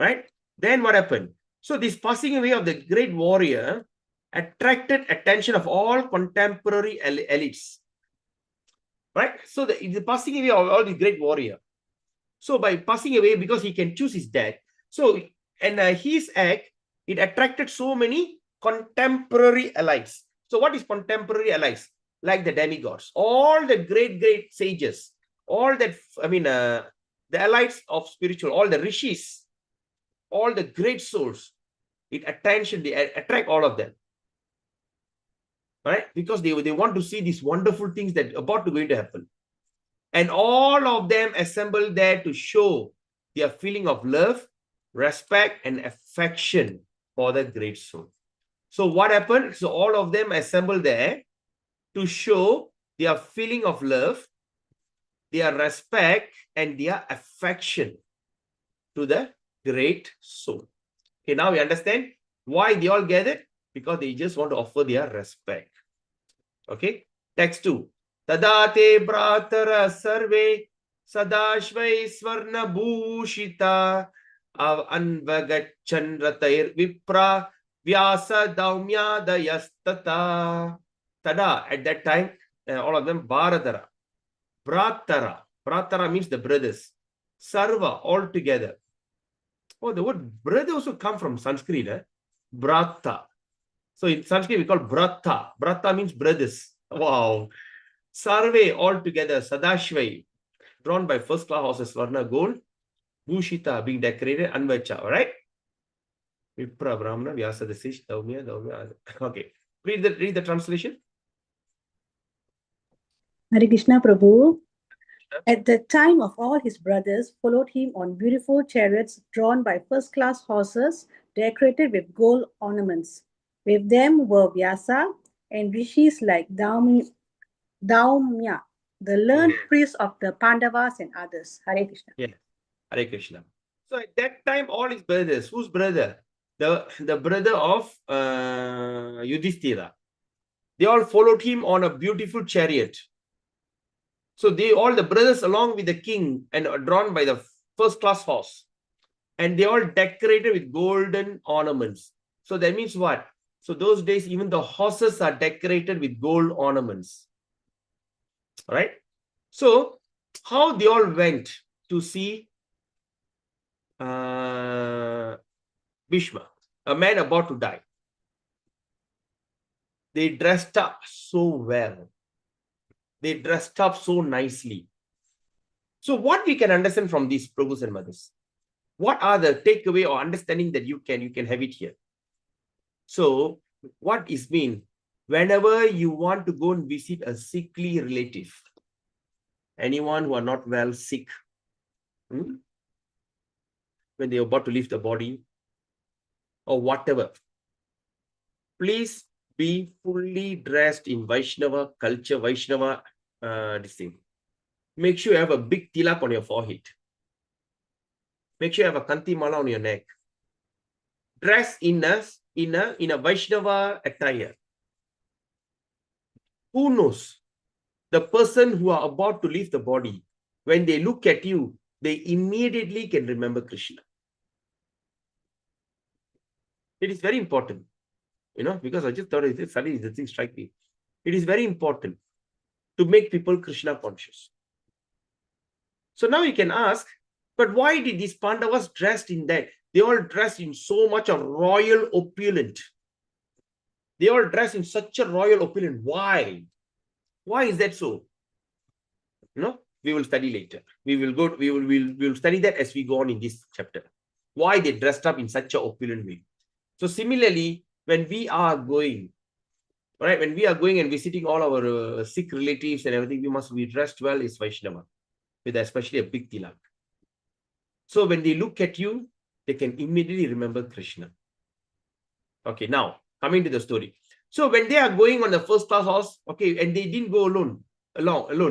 right? Then what happened? So this passing away of the great warrior attracted attention of all contemporary elites, right? So the passing away of all the great warrior. So by passing away, because he can choose his death, so and his act, it attracted so many contemporary elites. So what is contemporary elites? Like the demigods, all the great sages, all that, the elites of spiritual, all the rishis, all the great souls, they attract all of them, right? Because they want to see these wonderful things that are about to going to happen. And all of them assemble there to show their feeling of love, respect, and affection for the great soul. So what happened? So all of them assemble there to show their feeling of love, their respect, and their affection to the great soul. Okay, now we understand why they all gathered, because they just want to offer their respect. Okay, text 2. Tadate bratara sarve sadashvai swarna bhushita anvagachan ratair vipra vyasa daumya dayastata. Tada, at that time, all of them, Bharatara, Bratara. Bratara means the brothers. Sarva, all together. Oh, the word brother also come from Sanskrit, Brata. So in Sanskrit, we call Brata. Brata means brothers. Wow. Sarve, all together, Sadashvai, drawn by first class horses, Swarna gold, Bhushita, being decorated, Anvacha, all right? Vipra, Brahmana, Vyasa, the Sish, Daumya. Okay. Read the translation.
Hare Krishna Prabhu. At the time of all his brothers followed him on beautiful chariots drawn by first-class horses decorated with gold ornaments. With them were Vyasa and rishis like Daumya, the learned priest of the Pandavas and others. Hare Krishna.
Yeah, Hare Krishna. So at that time, all his brothers, whose brother? The brother of Yudhishthira. They all followed him on a beautiful chariot. So all the brothers along with the king and drawn by the first class horse. And they all decorated with golden ornaments. So that means what? So those days, even the horses are decorated with gold ornaments. All right. So how they all went to see Bhishma. a man about to die. They dressed up so well. They dressed up so nicely. So what we can understand from these Prabhus and mothers? What are the takeaway or understanding that you can have it here? So what is mean? Whenever you want to go and visit a sickly relative, anyone who are not well, sick, when they are about to leave the body or whatever, please be fully dressed in Vaishnava culture, Vaishnava this thing. Make sure you have a big tilak on your forehead. Make sure you have a kanti mala on your neck. Dress in a Vaishnava attire. Who knows? The person who are about to leave the body, when they look at you, they immediately can remember Krishna. It is very important, because I just thought suddenly the thing strike me. It is very important to make people Krishna conscious. So now you can ask, but why did these Pandavas dressed in that? They all dressed in so much of royal opulent. They all dressed in such a royal opulent. Why? Why is that so? We will study later. We will study that as we go on in this chapter. Why they dressed up in such a opulent way. So similarly, when we are going, right, when we are going and visiting all our sick relatives and everything, we must be dressed well as Vaishnava, with especially a big tilak. So when they look at you, they can immediately remember Krishna. Okay, now coming to the story. So when they are going on the first class horse, okay, and they didn't go alone.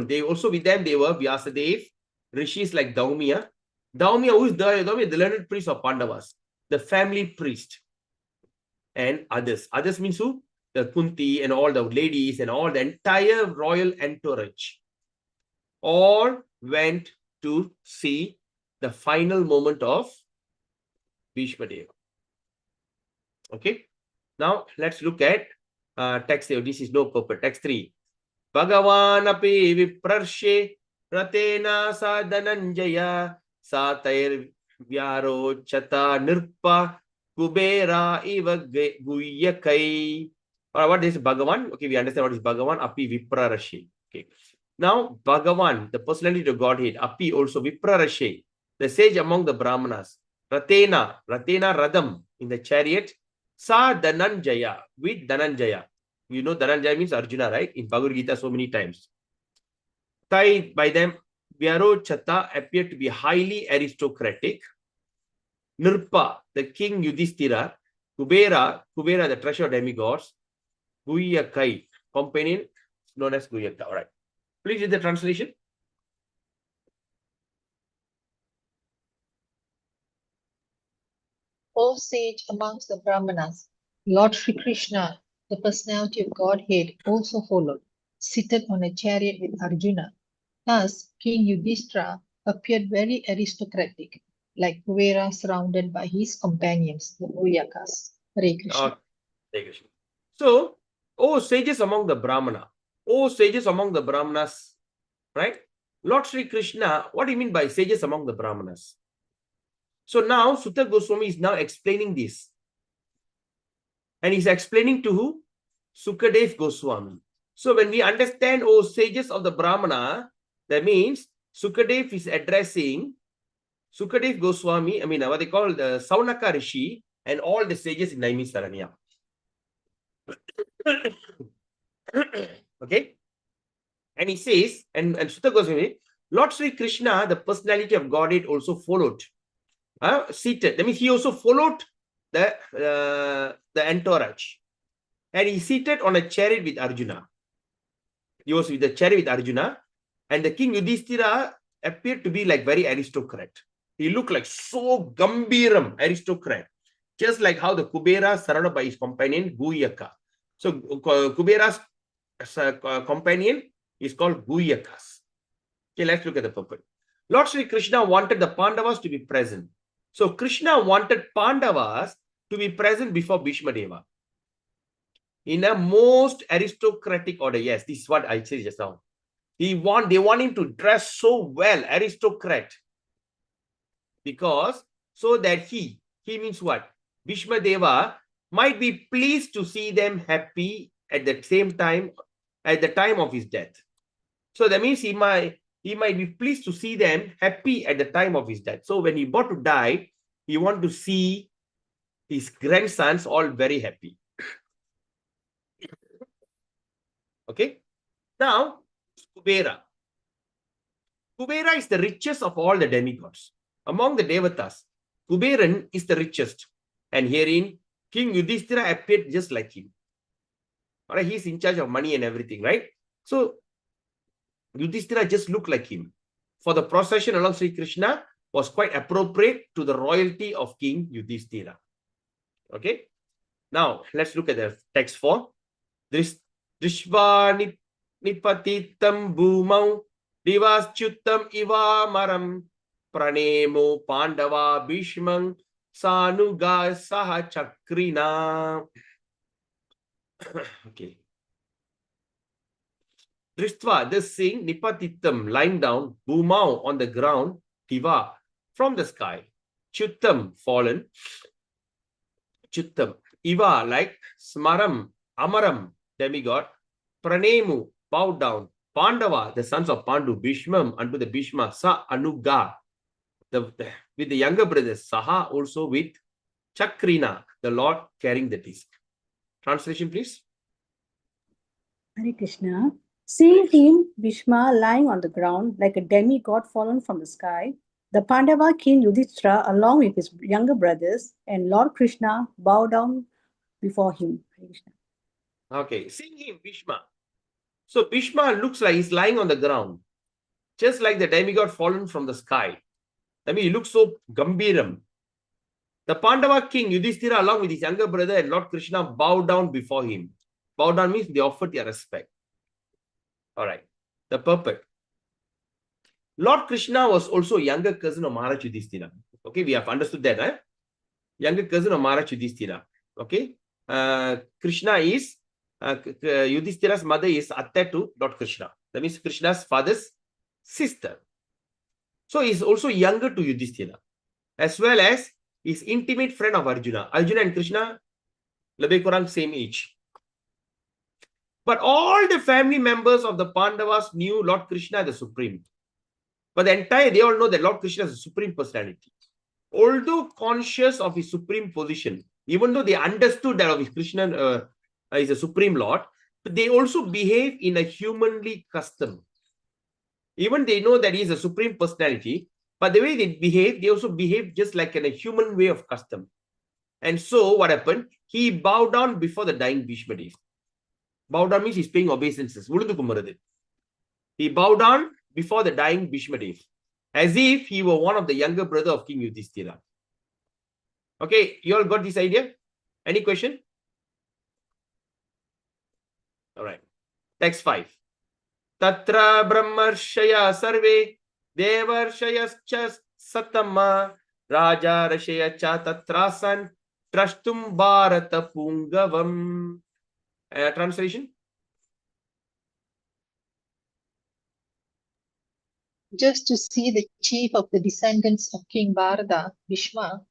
They also with them, they were Vyasadev, rishis like Daumya. Daumya, who is Daumya? The learned priest of Pandavas, the family priest, and others. Others means who? The Kunti and all the ladies and all the entire royal entourage all went to see the final moment of Bhishma Deva. Okay, now let's look at text. This is no purpose. Text 3. Bhagavan api viprarshe ratena sa Dhananjaya satair vyaro chata nirpa kubera iva guyakai. What is Bhagavan? Okay, we understand what is Bhagavan. Api viprarashe. Okay. Now, Bhagavan, the personality of Godhead, Api also viprarashe, the sage among the Brahmanas, Ratena Radam in the chariot, Sa Dhananjaya, with Dhananjaya. You know Dhananjaya means Arjuna, right? In Bhagavad Gita so many times. By them, Vyaro Chata appeared to be highly aristocratic. Nirpa, the king Yudhishthira, Kubera, the treasure demigods, Guyakai, companion known as Guyaka. All right. Please read the translation.
O sage amongst the Brahmanas, Lord Sri Krishna, the personality of Godhead, also followed, seated on a chariot with Arjuna. Thus, King Yudhishthira appeared very aristocratic, like Kuvera surrounded by his companions, the Guyakas. Hare Krishna.
Hare Krishna. So, O sages among the Brahmana, O sages among the Brahmanas, right? Lord Sri Krishna, what do you mean by sages among the Brahmanas? So now Sutta Goswami is now explaining this. And he's explaining to who? Sukadev Goswami. So when we understand, oh sages of the Brahmana, that means Sukadev is addressing Sukadev Goswami, what they call the Saunaka Rishi and all the sages in Naimisaranya. Okay? And he says, and Sutta Goswami, Lord Sri Krishna, the personality of Godhead, also followed. Seated. That means he also followed the entourage. And he seated on a chariot with Arjuna. He was with the chariot with Arjuna. And the king Yudhishthira appeared to be like very aristocrat. He looked like so Gambiram, aristocrat. Just like how the Kubera surrounded by his companion Guyaka. So Kubera's companion is called Guyakas. Okay, let's look at the purport. Lord Sri Krishna wanted the Pandavas to be present. So Krishna wanted Pandavas to be present before Bhishma Deva in a most aristocratic order. Yes, this is what I said just now. They want him to dress so well, aristocrat, because so that he means what? Bhishma Deva might be pleased to see them happy at the same time, at the time of his death. So that means he might be pleased to see them happy at the time of his death. So when he about to die, he want to see his grandsons all very happy. Okay. Now, Kubera. Kubera is the richest of all the demigods. Among the Devatas, Kuberan is the richest. And herein, King Yudhishthira appeared just like him. All right, he's in charge of money and everything, right? So, Yudhishthira just looked like him. For the procession along Sri Krishna was quite appropriate to the royalty of King Yudhishthira. Okay. Now, let's look at the text for Drishva Nipatitam Bhumau Divaschuttam Iva Maram Pranemo Pandava Bhishmang Sanuga Saha Chakrina. Okay. Dristva, this seeing Nipatitam lying down, Bhumau on the ground, Diva from the sky, Chuttam fallen, Chuttam, Iva like Smaram, Amaram, demigod, Pranemu, bowed down, Pandava, the sons of Pandu, Bhishmam, unto the Bhishma, Sa Anuga, with the younger brothers, Saha also with Chakrina, the Lord carrying the disc. Translation, please.
Hare Krishna. Seeing him, Bhishma, lying on the ground like a demigod fallen from the sky, the Pandava king Yudhishthira, along with his younger brothers, and Lord Krishna bowed down before him. Hare Krishna.
Okay, seeing him, Bhishma. So Bhishma looks like he's lying on the ground, just like the demigod fallen from the sky. I mean, he looks so Gambiram. The Pandava king Yudhishthira, along with his younger brother and Lord Krishna, bowed down before him. Bow down means they offered their respect. All right. The purport. Lord Krishna was also a younger cousin of Maharaj Yudhishthira. Okay, we have understood that, right? Younger cousin of Maharaj Yudhishthira. Okay. Krishna is, Yudhishthira's mother is Atta to Lord Krishna. That means Krishna's father's sister. So he is also younger to Yudhishthira, as well as his intimate friend of Arjuna. Arjuna and Krishna, lebih kurang same age. But all the family members of the Pandavas knew Lord Krishna the Supreme. But they all know that Lord Krishna is the Supreme Personality. Although conscious of his supreme position, even though they understood that of his Krishna is a Supreme Lord, but they also behave in a humanly custom. Even they know that he is a Supreme Personality, but the way they also behave just like in a human way of custom. And so what happened? He bowed down before the dying Bhishma Dev. Bow down means he's paying obeisances. He bowed down before the dying Bhishma Dev, as if he were one of the younger brother of King Yudhishthira. Okay, you all got this idea? Any question? All right. Text 5. Tatra brahmarshaya sarve devarshayascha satama raja rashaya cha tatrasan trashtum bharata pungavam. Translation.
Just to see the chief of the descendants of King Bharata, Bhishma,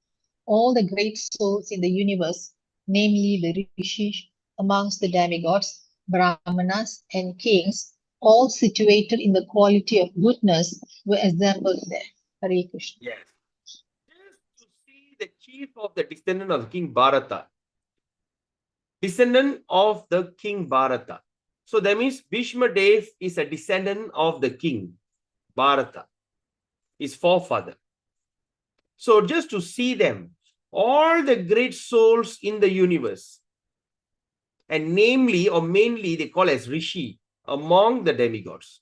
all the great souls in the universe, namely the rishis amongst the demigods, brahmanas and kings, all situated in the quality of goodness, were assembled there. Hare Krishna.
Yes. Just to see the chief of the descendant of King Bharata. Descendant of the King Bharata. So that means Bhishma Dev is a descendant of the king Bharata, his forefather. So just to see them, all the great souls in the universe, and namely or mainly they call as Rishi among the demigods.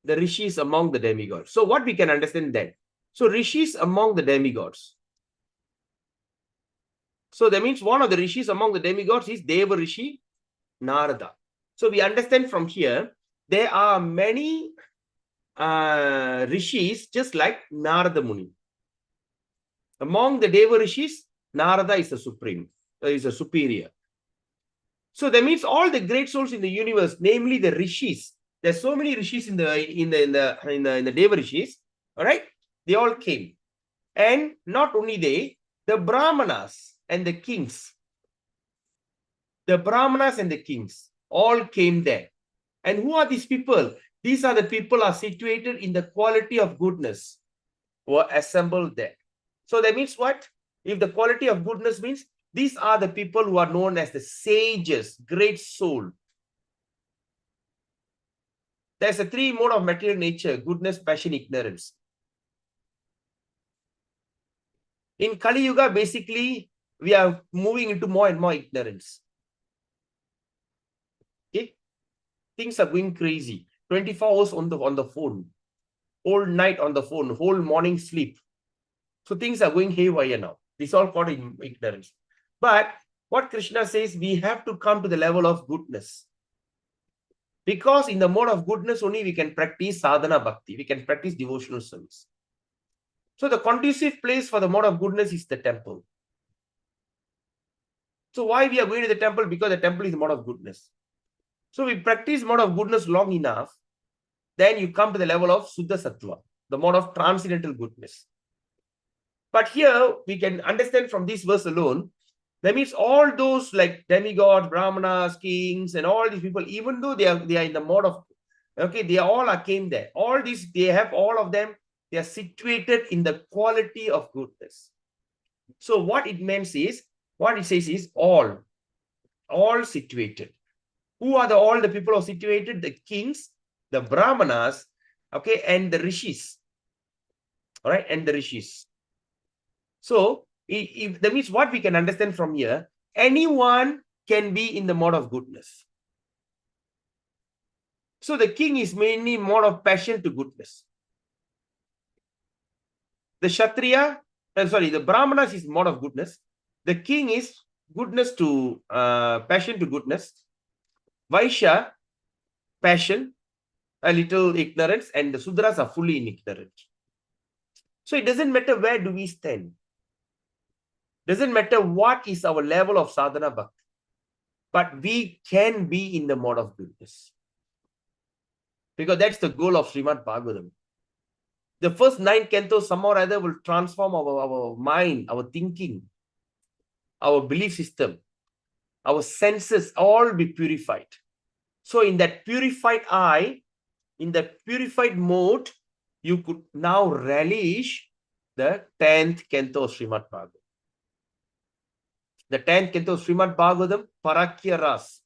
The Rishis among the demigods. So what we can understand then? So Rishis among the demigods. So that means one of the Rishis among the demigods is Deva Rishi Narada. So we understand from here, there are many Rishis just like Narada Muni. Among the Deva Rishis, Narada is the supreme, is a superior. So that means all the great souls in the universe, namely the Rishis. There's so many Rishis in the Deva Rishis. All right, they all came, and not only they, the Brahmanas and the kings. The Brahmanas and the kings all came there. And who are these people? These are the people who are situated in the quality of goodness, who are assembled there. So that means what? If the quality of goodness means, these are the people who are known as the sages, great soul. There's a three mode of material nature: goodness, passion, ignorance. In Kali Yuga, basically, we are moving into more and more ignorance. Okay? Things are going crazy. 24 hours on the phone. Whole night on the phone. Whole morning sleep. So things are going haywire now. This is all called ignorance. But what Krishna says, we have to come to the level of goodness. Because in the mode of goodness only we can practice sadhana bhakti. We can practice devotional service. So the conducive place for the mode of goodness is the temple. So why we are going to the temple? Because the temple is the mode of goodness. So we practice mode of goodness long enough, then you come to the level of Suddha Sattva, the mode of transcendental goodness. But here we can understand from this verse alone, that means all those like demigods, brahmanas, kings, and all these people, even though they are in the mode of, okay, they all came there. All these, they have all of them, they are situated in the quality of goodness. So what it means is, what it says is all situated. Who are all the people who are situated? The kings, the brahmanas, okay, and the rishis. All right, and the rishis. So, if that means what we can understand from here, anyone can be in the mode of goodness. So, the king is mainly mode of passion to goodness. The Kshatriya, the Brahmanas is mode of goodness. The king is goodness to passion to goodness. Vaishya, passion, a little ignorance, and the Sudras are fully in ignorance. So it doesn't matter where do we stand. Doesn't matter what is our level of sadhana bhakti. But we can be in the mode of goodness. Because that's the goal of Srimad Bhagavatam. The first 9 cantos somehow or other will transform our mind, our thinking, our belief system, our senses, all be purified. So in that purified eye, in that purified mode, you could now relish the 10th canto of Srimad Bhagavatam. The 10th canto of Srimad Bhagavatam, Parakya Ras,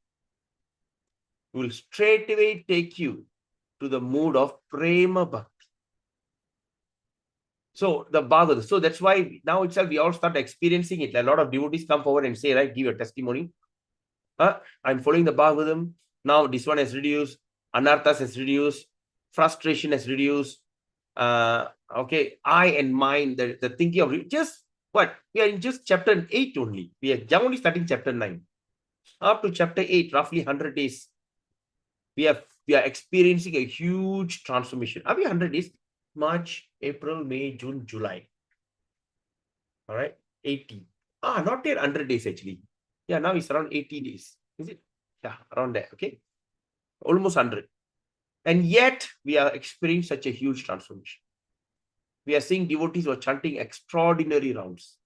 will straightaway take you to the mood of Prema Bhakti. So the Bhagavatam, so that's why now itself we all start experiencing it. A lot of devotees come forward and say, right, give your testimony. I'm following the Bhagavatam. Now this one has reduced, anarthas has reduced, frustration has reduced. Okay, I and mind, the thinking of just what? We are in just chapter 8 only. We are only starting chapter 9. Up to chapter 8, roughly 100 days. We are experiencing a huge transformation. Are we 100 days? March, April, May, June, July. All right, 80. Not yet 100 days actually. Yeah, now it's around 80 days. Is it? Yeah, around there. Okay, almost 100. And yet we are experiencing such a huge transformation. We are seeing devotees who are chanting extraordinary rounds.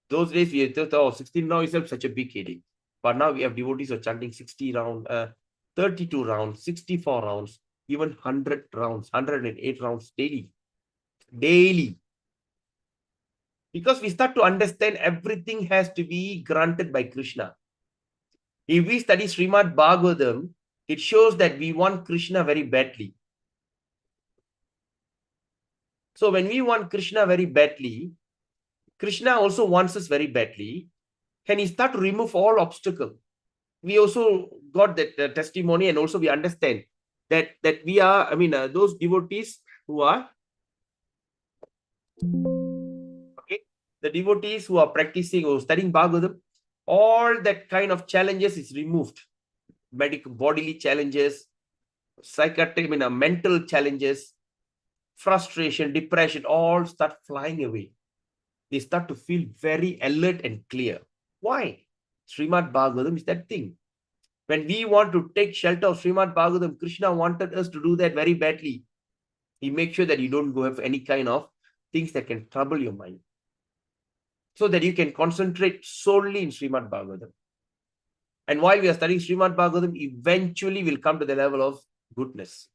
Those days we thought, oh, 16 now is such a big headache. But now we have devotees who are chanting 60 rounds, 32 rounds, 64 rounds, even 100 rounds, 108 rounds daily. Daily. Because we start to understand everything has to be granted by Krishna. If we study Srimad Bhagavatam, it shows that we want Krishna very badly. So when we want Krishna very badly, Krishna also wants us very badly. Can he start to remove all obstacles? We also got that testimony, and also we understand that we are, those devotees who are, okay, the devotees who are practicing or studying Bhagavatam, all that kind of challenges is removed. Medical, bodily challenges, psychiatric, mental challenges, frustration, depression, all start flying away. They start to feel very alert and clear. Why? Srimad Bhagavatam is that thing. When we want to take shelter of Srimad Bhagavatam, Krishna wanted us to do that very badly. He makes sure that you don't go have any kind of things that can trouble your mind. so that you can concentrate solely in Srimad Bhagavatam. And while we are studying Srimad Bhagavatam, eventually we'll come to the level of goodness.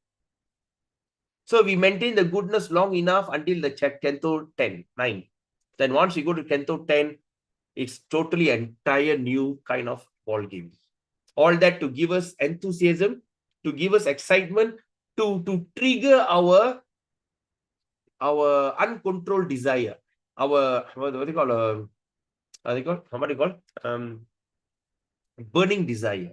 So we maintain the goodness long enough until the Canto 9. Then once you go to Canto 10, it's totally entire new kind of ball game. All that to give us enthusiasm, to give us excitement, to trigger our uncontrolled desire, our what do you call burning desire.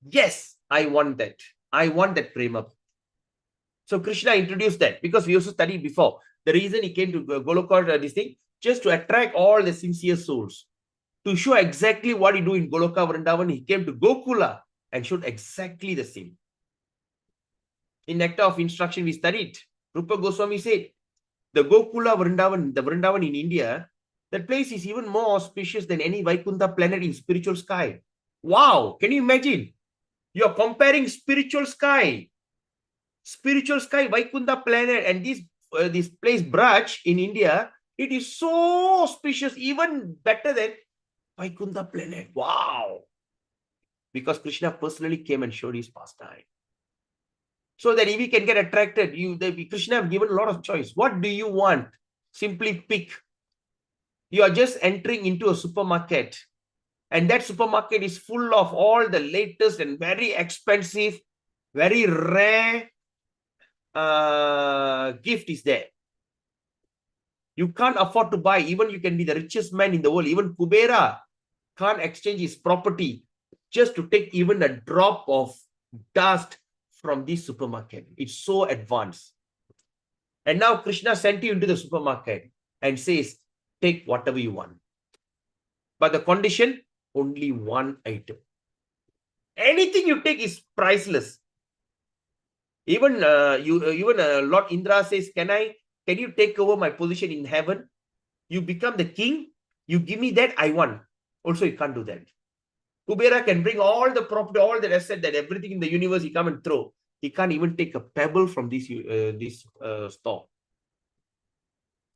Yes, I want that. I want that prema. So Krishna introduced that because we also studied before. The reason he came to Goloka, this thing, just to attract all the sincere souls. To show exactly what he do in Goloka Vrindavan, he came to Gokula and showed exactly the same. In Nectar of Instruction, we studied. Rupa Goswami said, the Gokula Vrindavan, the Vrindavan in India, that place is even more auspicious than any Vaikuntha planet in spiritual sky. Wow! Can you imagine? You are comparing spiritual sky, Vaikuntha planet, and this place Braj in India, it is so auspicious, even better than Vaikuntha planet. Wow! Because Krishna personally came and showed his pastime. So that if we can get attracted, Krishna have given a lot of choice. What do you want? Simply pick. You are just entering into a supermarket, and that supermarket is full of all the latest and very expensive, very rare gift is there. You can't afford to buy. Even you can be the richest man in the world. Even Kubera can't exchange his property just to take even a drop of dust from this supermarket. It's so advanced. And now Krishna sent you into the supermarket and says, take whatever you want. But the condition, only one item. Anything you take is priceless. Even Lord Indra says, can you take over my position in heaven? You become the king. You give me that, I want. Also, you can't do that. Kubera can bring all the property, all the asset, that everything in the universe he come and throw. He can't even take a pebble from this store.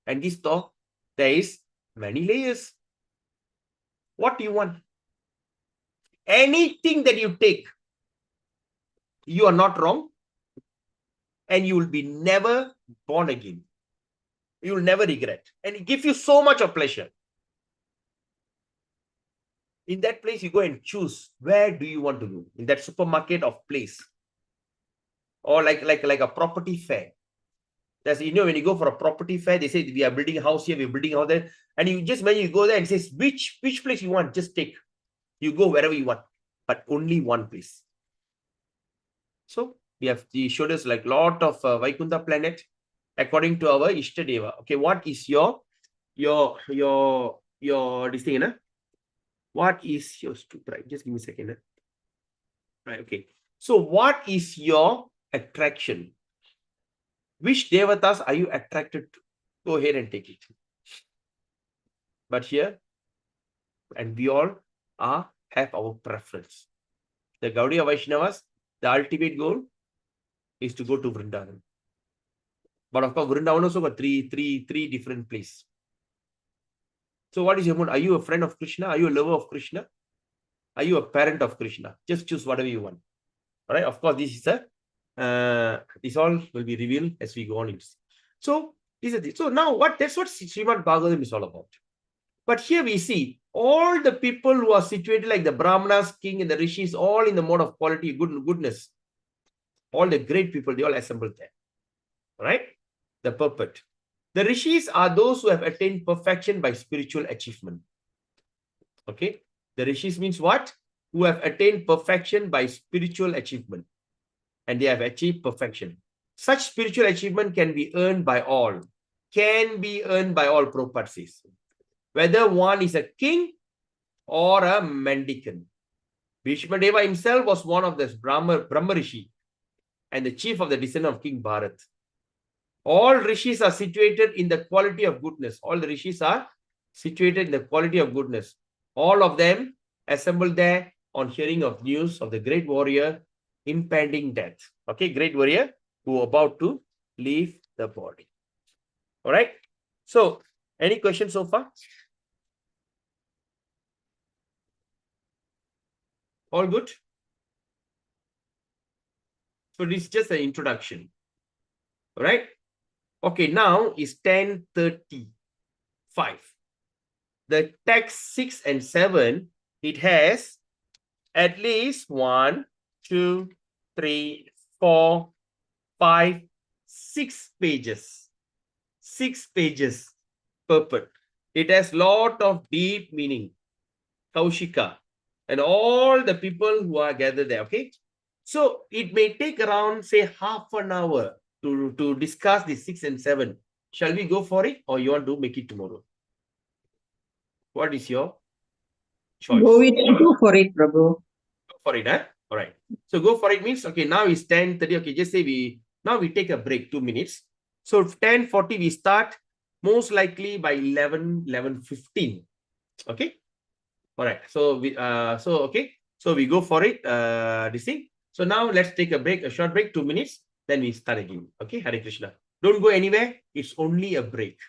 And this store, there is many layers. What do you want? Anything that you take, you are not wrong, and you will be never born again. You will never regret. And it gives you so much of pleasure. In that place, you go and choose where do you want to go. In that supermarket of place. Or like a property fair. That's, when you go for a property fair, they say we are building a house here, we're building a house there. And when you go there and says which place you want, just take. You go wherever you want, but only one place. So he showed us like lot of Vaikuntha planet according to our Ishtadeva. Okay, what is your this thing, na? What is your right? Just give me a second. Na? Right, okay. So what is your attraction? Which devatas are you attracted to? Go ahead and take it. But here, and we all have our preference. The Gaudiya Vaishnavas, the ultimate goal is to go to Vrindavan. But of course, Vrindavan also got three different places. So what is your mood? Are you a friend of Krishna? Are you a lover of Krishna? Are you a parent of Krishna? Just choose whatever you want. All right. Of course, this is this all will be revealed as we go on. So so now that's what Srimad Bhagavatam is all about. But here we see all the people who are situated like the Brahmanas, king, and the rishis, all in the mode of quality, goodness. All the great people, they all assembled there. All right? The purport. The rishis are those who have attained perfection by spiritual achievement. Okay? The rishis means what? Who have attained perfection by spiritual achievement. And they have achieved perfection. Such spiritual achievement can be earned by all. Can be earned by all, Prabhupada says. Whether one is a king or a mendicant. Bhishma Deva himself was one of this Brahma Rishi and the chief of the descendant of King Bharat. All rishis are situated in the quality of goodness. All the rishis are situated in the quality of goodness. All of them assembled there on hearing of news of the great warrior impending death. Okay, great warrior who about to leave the body. All right. So, any questions so far? All good? So this is just an introduction. All right? Okay, now is 10:35. The text 6 and 7, it has at least 1, 2, 3, 4, 5, 6 pages. 6 pages purport. It has lot of deep meaning. Kaushika and all the people who are gathered there. Okay. So it may take around, say, half an hour to discuss the 6 and 7. Shall we go for it, or you want to make it tomorrow? What is your choice?
Go for it, Prabhu.
Go for it, huh? All right. So go for it means, okay, now it's 10:30. Okay, just say now we take a break, 2 minutes. So 10:40 we start, most likely by 11:15. Okay. All right. So we go for it. This thing. So now let's take a break, a short break, 2 minutes. Then we start again. Okay. Hare Krishna. Don't go anywhere. It's only a break.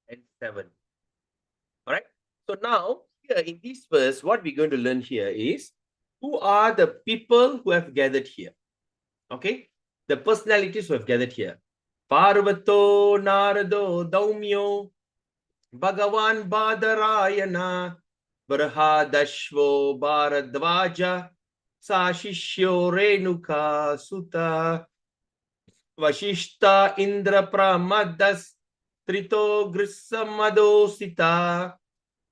and 7. All right. So now, here in this verse, what we're going to learn here is who are the people who have gathered here. Okay. The personalities who have gathered here. Parvato, Narado, Daumyo, Bhagavan Badarayana, Brahadashvo, Bharadvaja, Sashishyo, Renuka, Sutta, Vashishta, Indra, Pramadas, Trito, Grisamadosita,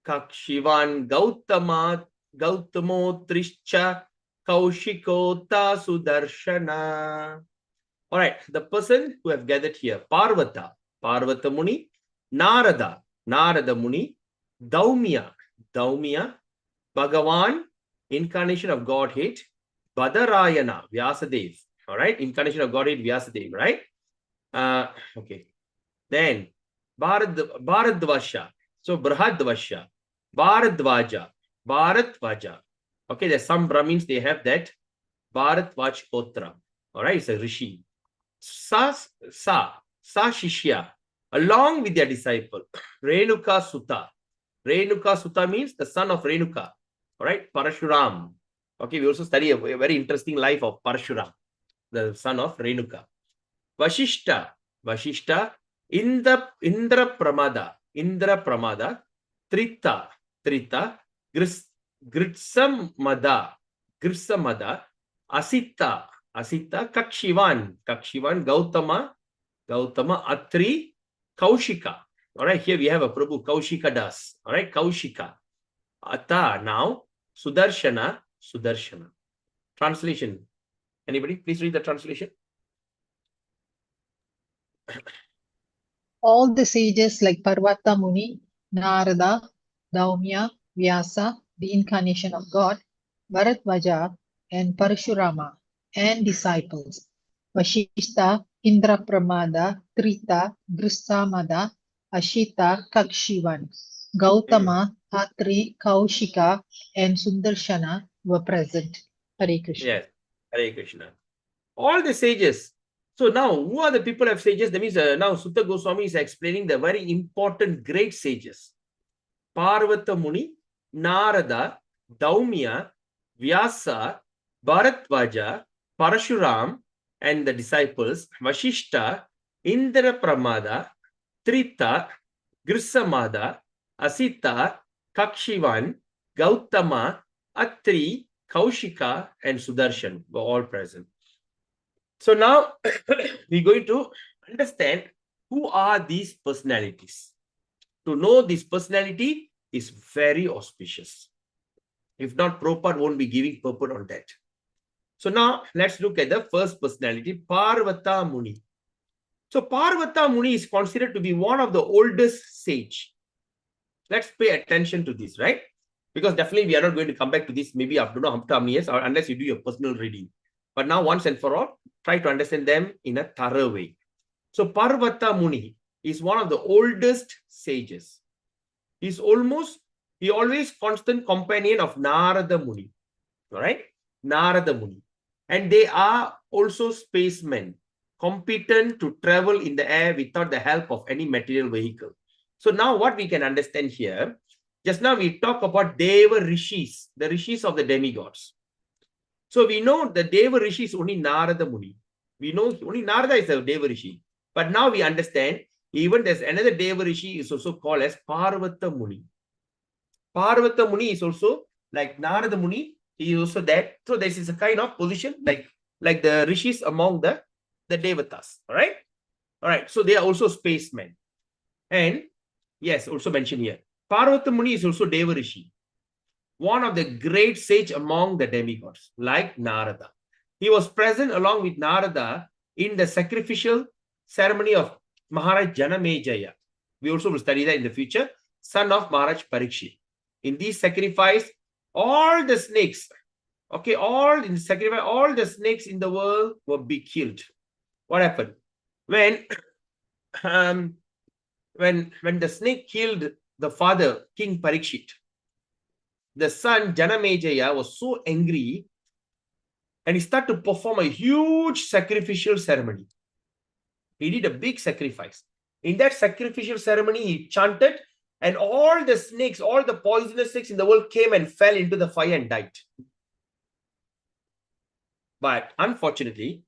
Kakshivan, Gautamo, Trischa, Kaushikota, Sudarshana. All right, the person who have gathered here, Parvata Muni, Narada Muni, Daumya, Bhagavan, incarnation of Godhead, Badarayana, Vyasadev. All right, incarnation of Godhead, Vyasadev, right? Okay. Then Bharadvasha. So Brahadvasha, Bharadvaja. Okay, there's some Brahmins, they have that Bharadvaj Potra. All right, it's a rishi. Sa Shishya, along with their disciple, Renuka Sutta. Renuka Sutta means the son of Renuka. All right, Parashuram. Okay, we also study a very interesting life of Parashuram, the son of Renuka. Vashishta, Indra Pramada, Trita, Gritsamada, Asita, Kakshivan, Gautama, Atri, Kaushika. All right, here we have a Prabhu, Kaushika Das. All right, Kaushika. Ata, now, Sudarshana. Translation. Anybody? Please read the translation.
All the sages like Parvata Muni, Narada, Daumya, Vyasa, the incarnation of God, Bharadvaja, and Parashurama, and disciples, Vashishta, Indra Pramada, Trita, Grisamada, Ashita, Kakshivan, Gautama, Atri, Kaushika, and Sundarshana were present. Hare Krishna.
Yes, Hare Krishna. All the sages. So now, who are the people of sages? That means now Sutta Goswami is explaining the very important great sages. Parvata Muni, Narada, Daumya, Vyasa, Bharadvaja, Parashuram, and the disciples, Vashishta, Indra Pramada, Trita, Grisamada, Asita, Kakshivan, Gautama, Atri, Kaushika, and Sudarshan were all present. So now we're going to understand who are these personalities. To know this personality is very auspicious. If not, Prabhupada won't be giving purport on that. So now let's look at the first personality, Parvata Muni. So Parvata Muni is considered to be one of the oldest sage. Let's pay attention to this, right? Because definitely we are not going to come back to this maybe after how many years, or unless you do your personal reading. But now once and for all, try to understand them in a thorough way. So Parvata Muni is one of the oldest sages. He always constant companion of Narada Muni. All right? Narada Muni. And they are also spacemen, competent to travel in the air without the help of any material vehicle. So now what we can understand here, just now we talk about Deva Rishis, the Rishis of the demigods. So we know the Deva Rishi is only Narada Muni. We know only Narada is a Deva Rishi. But now we understand even there's another Deva Rishi is also called as Parvata Muni. Parvata Muni is also like Narada Muni. He is also that. So this is a kind of position like the Rishis among the Devatas. All right. All right. So they are also spacemen. And yes, also mentioned here. Parvata Muni is also Deva Rishi. One of the great sage among the demigods, like Narada. He was present along with Narada in the sacrificial ceremony of Maharaj Janamejaya. We also will study that in the future. Son of Maharaj Parikshit. In this sacrifice, all the snakes, okay, all the snakes in the world will be killed. What happened? When the snake killed the father, King Parikshit, the son Janamejaya was so angry and he started to perform a huge sacrificial ceremony. He did a big sacrifice. In that sacrificial ceremony, he chanted, and all the snakes, all the poisonous snakes in the world came and fell into the fire and died. But unfortunately,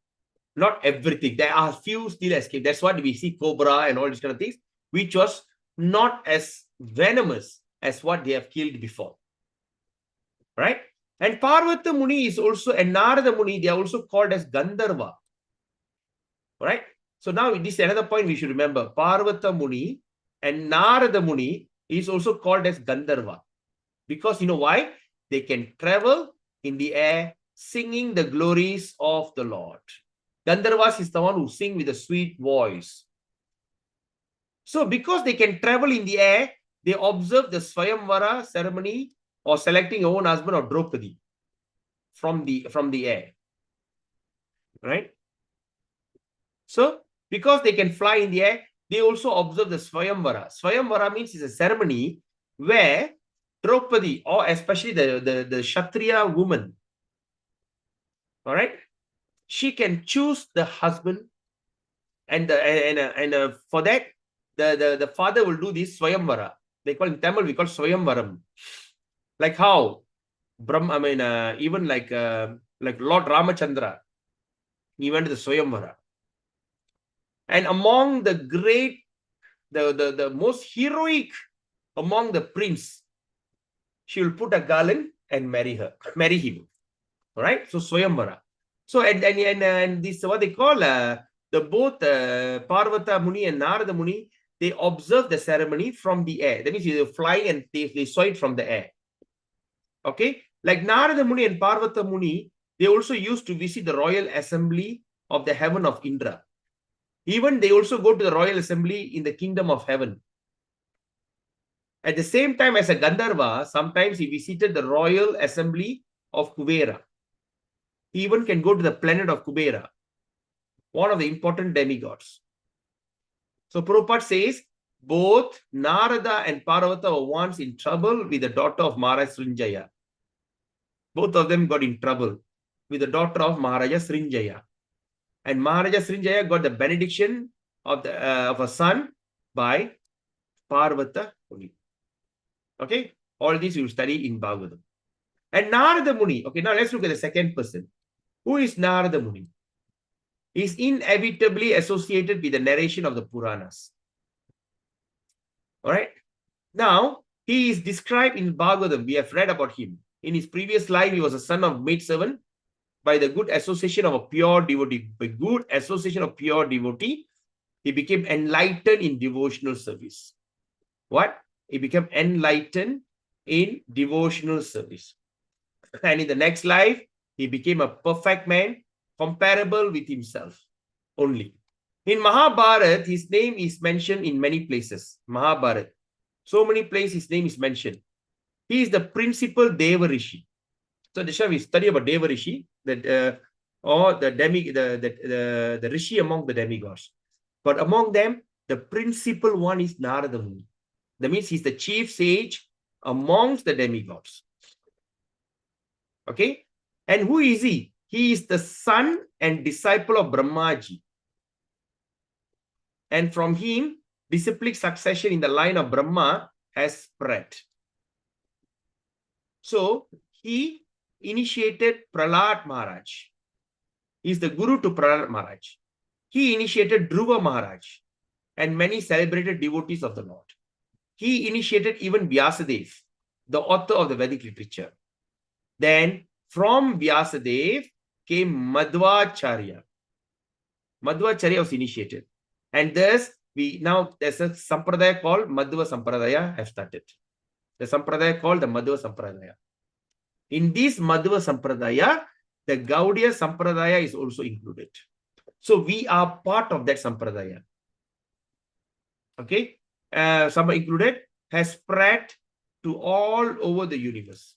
not everything. There are few still escaped. That's why we see cobra and all these kind of things, which was not as venomous as what they have killed before. Right? And Parvata Muni is also, and Narada Muni, they are also called as Gandharva. Right? So now this is another point we should remember. Parvata Muni and Narada Muni is also called as Gandharva. Because you know why? They can travel in the air singing the glories of the Lord. Gandharvas is the one who sing with a sweet voice. So because they can travel in the air, they observe the Swayamvara ceremony or selecting your own husband or Draupadi from the air. Right? So because they can fly in the air, they also observe the Swayamvara. Swayamvara means it's a ceremony where Draupadi, or especially the Kshatriya woman, all right, she can choose the husband, and for that the father will do this Swayamvara. They call in Tamil, we call Swayamvaram. Like how even like Lord Ramachandra, he went to the Swayamvara. And among the great, the most heroic among the prince, she will put a garland and marry him. All right? So Swayamvara. So and this what they call both Parvata Muni and Narada Muni, they observe the ceremony from the air. That means they fly and they saw it from the air. Okay? Like Narada Muni and Parvata Muni, they also used to visit the royal assembly of the heaven of Indra. Even they also go to the royal assembly in the kingdom of heaven. At the same time as a Gandharva, sometimes he visited the royal assembly of Kubera. He even can go to the planet of Kubera, one of the important demigods. So Prabhupada says, both Narada and Parvata were once in trouble with the daughter of Maharaja Srinjaya. Both of them got in trouble with the daughter of Maharaja Srinjaya. And Maharaja Srinjaya got the benediction of a son by Parvata Muni. Okay? All these you will study in Bhagavatam. And Narada Muni. Okay, now let's look at the second person. Who is Narada Muni? He is inevitably associated with the narration of the Puranas. All right? Now, he is described in Bhagavatam. We have read about him. In his previous life, he was a son of maidservant. By the good association of a pure devotee, he became enlightened in devotional service. What? He became enlightened in devotional service. And in the next life, he became a perfect man, comparable with himself only. In Mahabharata, his name is mentioned in many places. Mahabharata. So many places his name is mentioned. He is the principal Deva Rishi. So this we study about Deva Rishi, or the Rishi among the demigods. But among them, the principal one is Narada Muni. That means he's the chief sage amongst the demigods. Okay? And who is he? He is the son and disciple of Brahmaji. And from him, disciplic succession in the line of Brahma has spread. So, he initiated Prahlad Maharaj. He is the guru to Prahlad Maharaj. He initiated Dhruva Maharaj and many celebrated devotees of the Lord. He initiated even Vyasadev, the author of the Vedic literature. Then, from Vyasadev came Madhvacharya. Madhvacharya was initiated. And thus, there's a sampradaya called Madhva Sampradaya have started. The sampradaya called the Madhva Sampradaya. In this Madhva Sampradaya, the Gaudiya Sampradaya is also included. So we are part of that Sampradaya. Okay? Some included, has spread to all over the universe.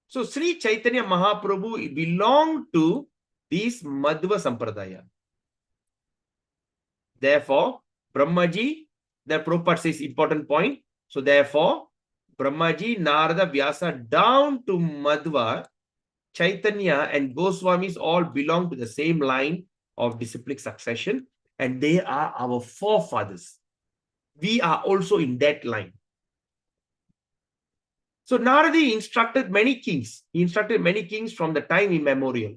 So Sri Chaitanya Mahaprabhu belonged to this Madhva Sampradaya. Therefore, Brahmaji, the Prabhupada says important point. So therefore, Brahmaji, Narada, Vyasa, down to Madhva, Chaitanya and Goswamis all belong to the same line of disciplic succession. and they are our forefathers. We are also in that line. So Narada instructed many kings. He instructed many kings from the time immemorial.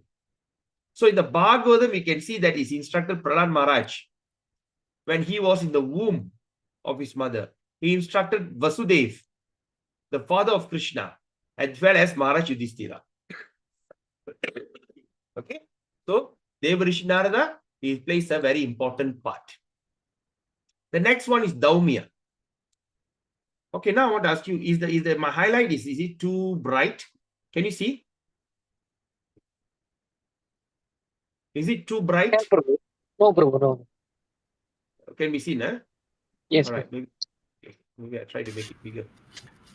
So in the Bhagavatam, we can see that he instructed Prahlad Maharaj when he was in the womb of his mother. He instructed Vasudev, the father of Krishna, as well as Maharaj Yudhishthira. Okay, so Devarishi Narada, he plays a very important part. The next one is Daumya. Okay, now I want to ask you, my highlight is it too bright? Can you see? Is it too bright?
Yeah, Prabhu. No, Prabhu, no.
Can be seen, huh?
Yes,
All right,
Prabhu.
maybe I try to make it bigger.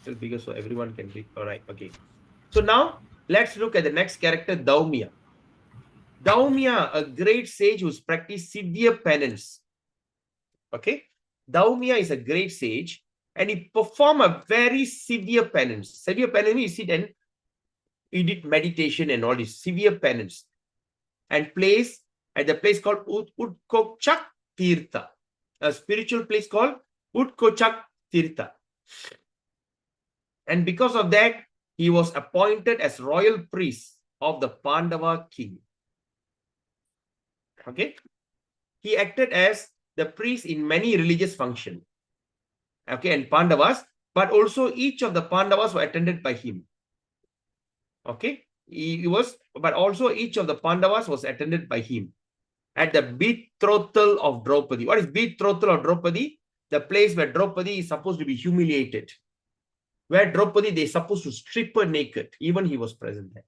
Still bigger so everyone can read. All right, okay. So now let's look at the next character, Daumya. Daumya, a great sage who's practiced severe penance. Okay, Daumya is a great sage and he performed a very severe penance. Severe penance means he sit and he did meditation and all this severe penance and place at the place called Utkochak Tirtha, a spiritual place called Utkochak Tirtha. And because of that, he was appointed as royal priest of the Pandava king. Okay, he acted as the priest in many religious functions. Okay, and Pandavas, but also each of the Pandavas were attended by him. Okay, but also each of the Pandavas was attended by him at the betrothal of Draupadi. What is betrothal of Draupadi? The place where Draupadi is supposed to be humiliated. Where Draupadi, they supposed to strip her naked. Even he was present there.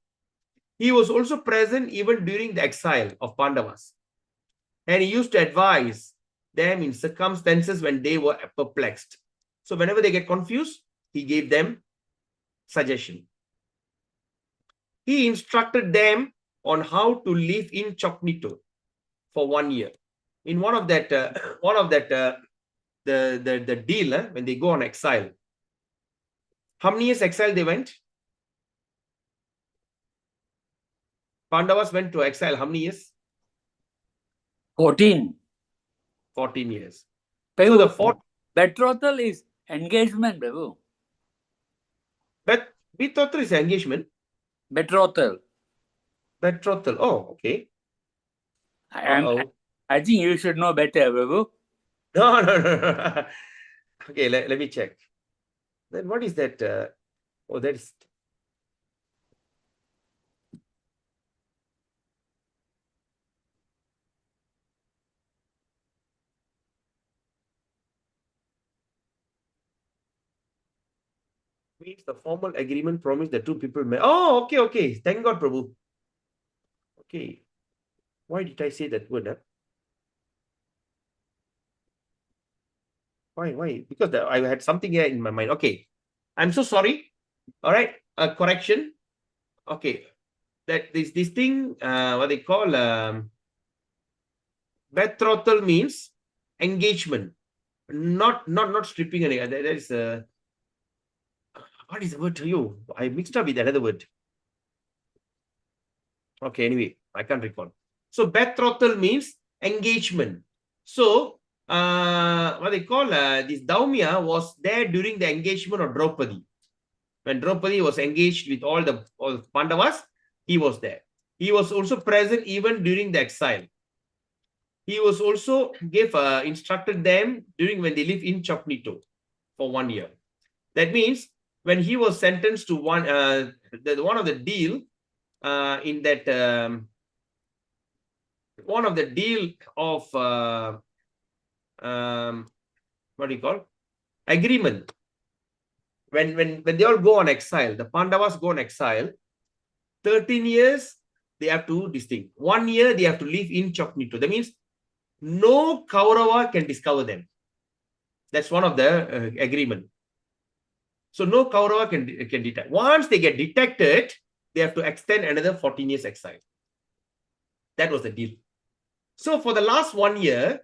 He was also present even during the exile of Pandavas. And he used to advise them in circumstances when they were perplexed. So whenever they get confused, he gave them suggestion. He instructed them on how to live in Choknito for 1 year. In the deal, when they go on exile. How many years exile they went? Pandavas went to exile how many years?
14.
14 years.
Prabhu,
So the
betrothal is engagement, Prabhu.
Betrothal is engagement.
Betrothal.
Betrothal. Oh, okay.
I think you should know better, Prabhu.
No. Okay, let me check. Then what is that? Oh, that is. Means the formal agreement promise the two people may. Oh, okay. Thank God, Prabhu. Okay. Why did I say that word? Huh? Why? Because I had something here in my mind. Okay. I'm so sorry. All right. Correction. Okay. That this thing, what they call betrothal means engagement. Not stripping any. That is what is the word to you? I mixed up with another word. Okay, anyway, I can't recall. So betrothal means engagement. So what they call this Daumya was there during the engagement of Draupadi. When Draupadi was engaged with all the Pandavas, he was there. He was also present even during the exile. He was also instructed them during when they lived in Choknito for 1 year. That means when he was sentenced to one of the deal in that one of the deal of what do you call agreement. When they all go on exile, the Pandavas go on exile. 13 years they have to distinct. 1 year they have to live in Choknito. That means no Kaurava can discover them. That's one of the agreement. So no Kaurava can detect. Once they get detected, they have to extend another 14 years exile. That was the deal. So for the last 1 year,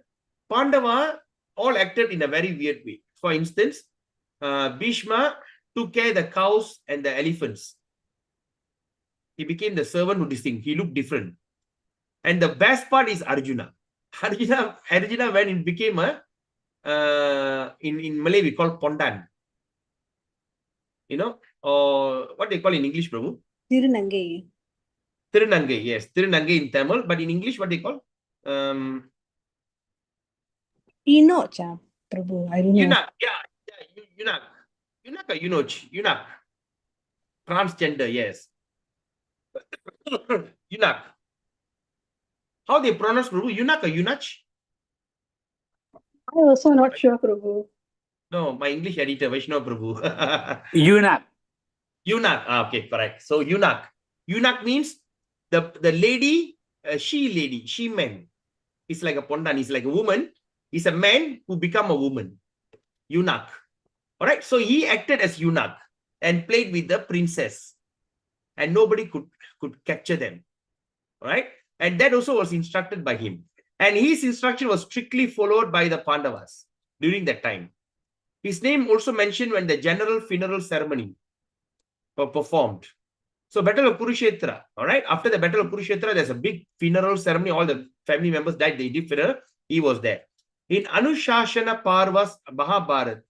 Pandava all acted in a very weird way. For instance, Bhishma took care of the cows and the elephants. He became the servant who distinct. He looked different. And the best part is Arjuna. Arjuna when it became a, in Malay we call Pondan. Or what they call in English, Prabhu?
Tirunangai.
Tirunangai, yes. Tirunangai in Tamil, but in English, what they call?
Enoch, Prabhu. I don't know.
Eunuch, yeah, eunuch. Eunuch or eunuch? Eunuch. Transgender, yes. Eunuch. How they pronounce, Prabhu? Eunuch or eunuch?
I also not sure, Prabhu.
No, my English editor, Vaishnav Prabhu.
Eunuch.
Eunuch. Okay, correct. So eunuch. Eunuch means the lady, she man. It's like a pondan, it's like a woman. He's a man who become a woman. Eunuch. All right. So he acted as eunuch and played with the princess. And nobody could capture them. All right. And that also was instructed by him. And his instruction was strictly followed by the Pandavas during that time. His name also mentioned when the general funeral ceremony were performed. So Battle of Kurukshetra, all right? After the Battle of Kurukshetra, there's a big funeral ceremony. All the family members died. They did funeral. He was there. In Anushashana Parva's Mahabharat,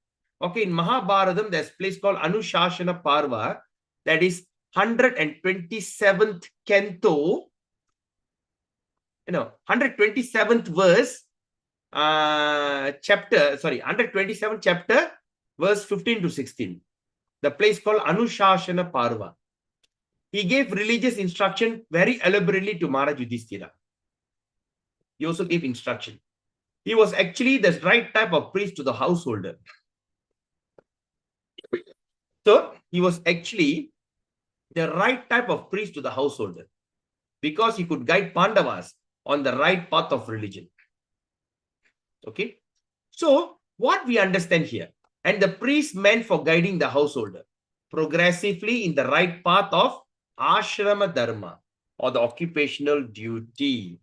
okay, in Mahabharatam, there's a place called Anushashana Parva. That is 127th Canto, 127th verse, 127th chapter, verse 15 to 16. The place called Anushashana Parva. He gave religious instruction very elaborately to Maharaj Yudhishthira. He also gave instruction. He was actually the right type of priest to the householder. So he was actually the right type of priest to the householder because he could guide Pandavas on the right path of religion. Okay. So what we understand here, and the priest meant for guiding the householder progressively in the right path of ashrama dharma or the occupational duty.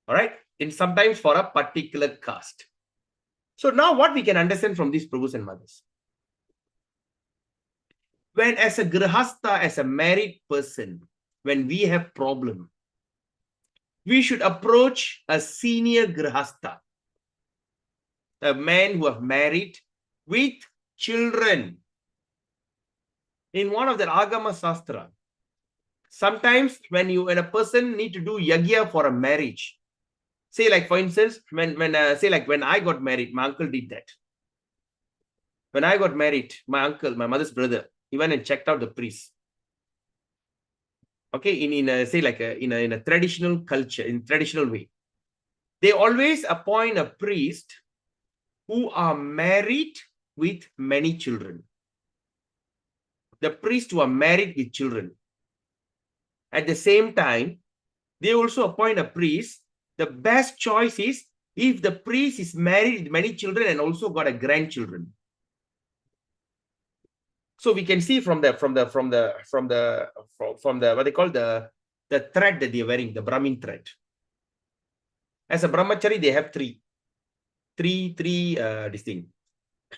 All right. And sometimes for a particular caste. So now what we can understand from these Prabhus and mothers. When as a grihastha, as a married person, when we have problem, we should approach a senior grihastha, a man who have married with children. In one of the Agama Sastra, sometimes when a person need to do yagya for a marriage, say like for instance, when I got married, my uncle did that. When I got married, my uncle, my mother's brother, he went and checked out the priest. Okay, in a traditional culture, in traditional way, they always appoint a priest who are married with many children. The priests who are married with children. At the same time, they also appoint a priest. The best choice is if the priest is married with many children and also got a grandchildren. So we can see from the what they call the thread that they're wearing, the Brahmin thread. As a brahmachari, they have three this thing.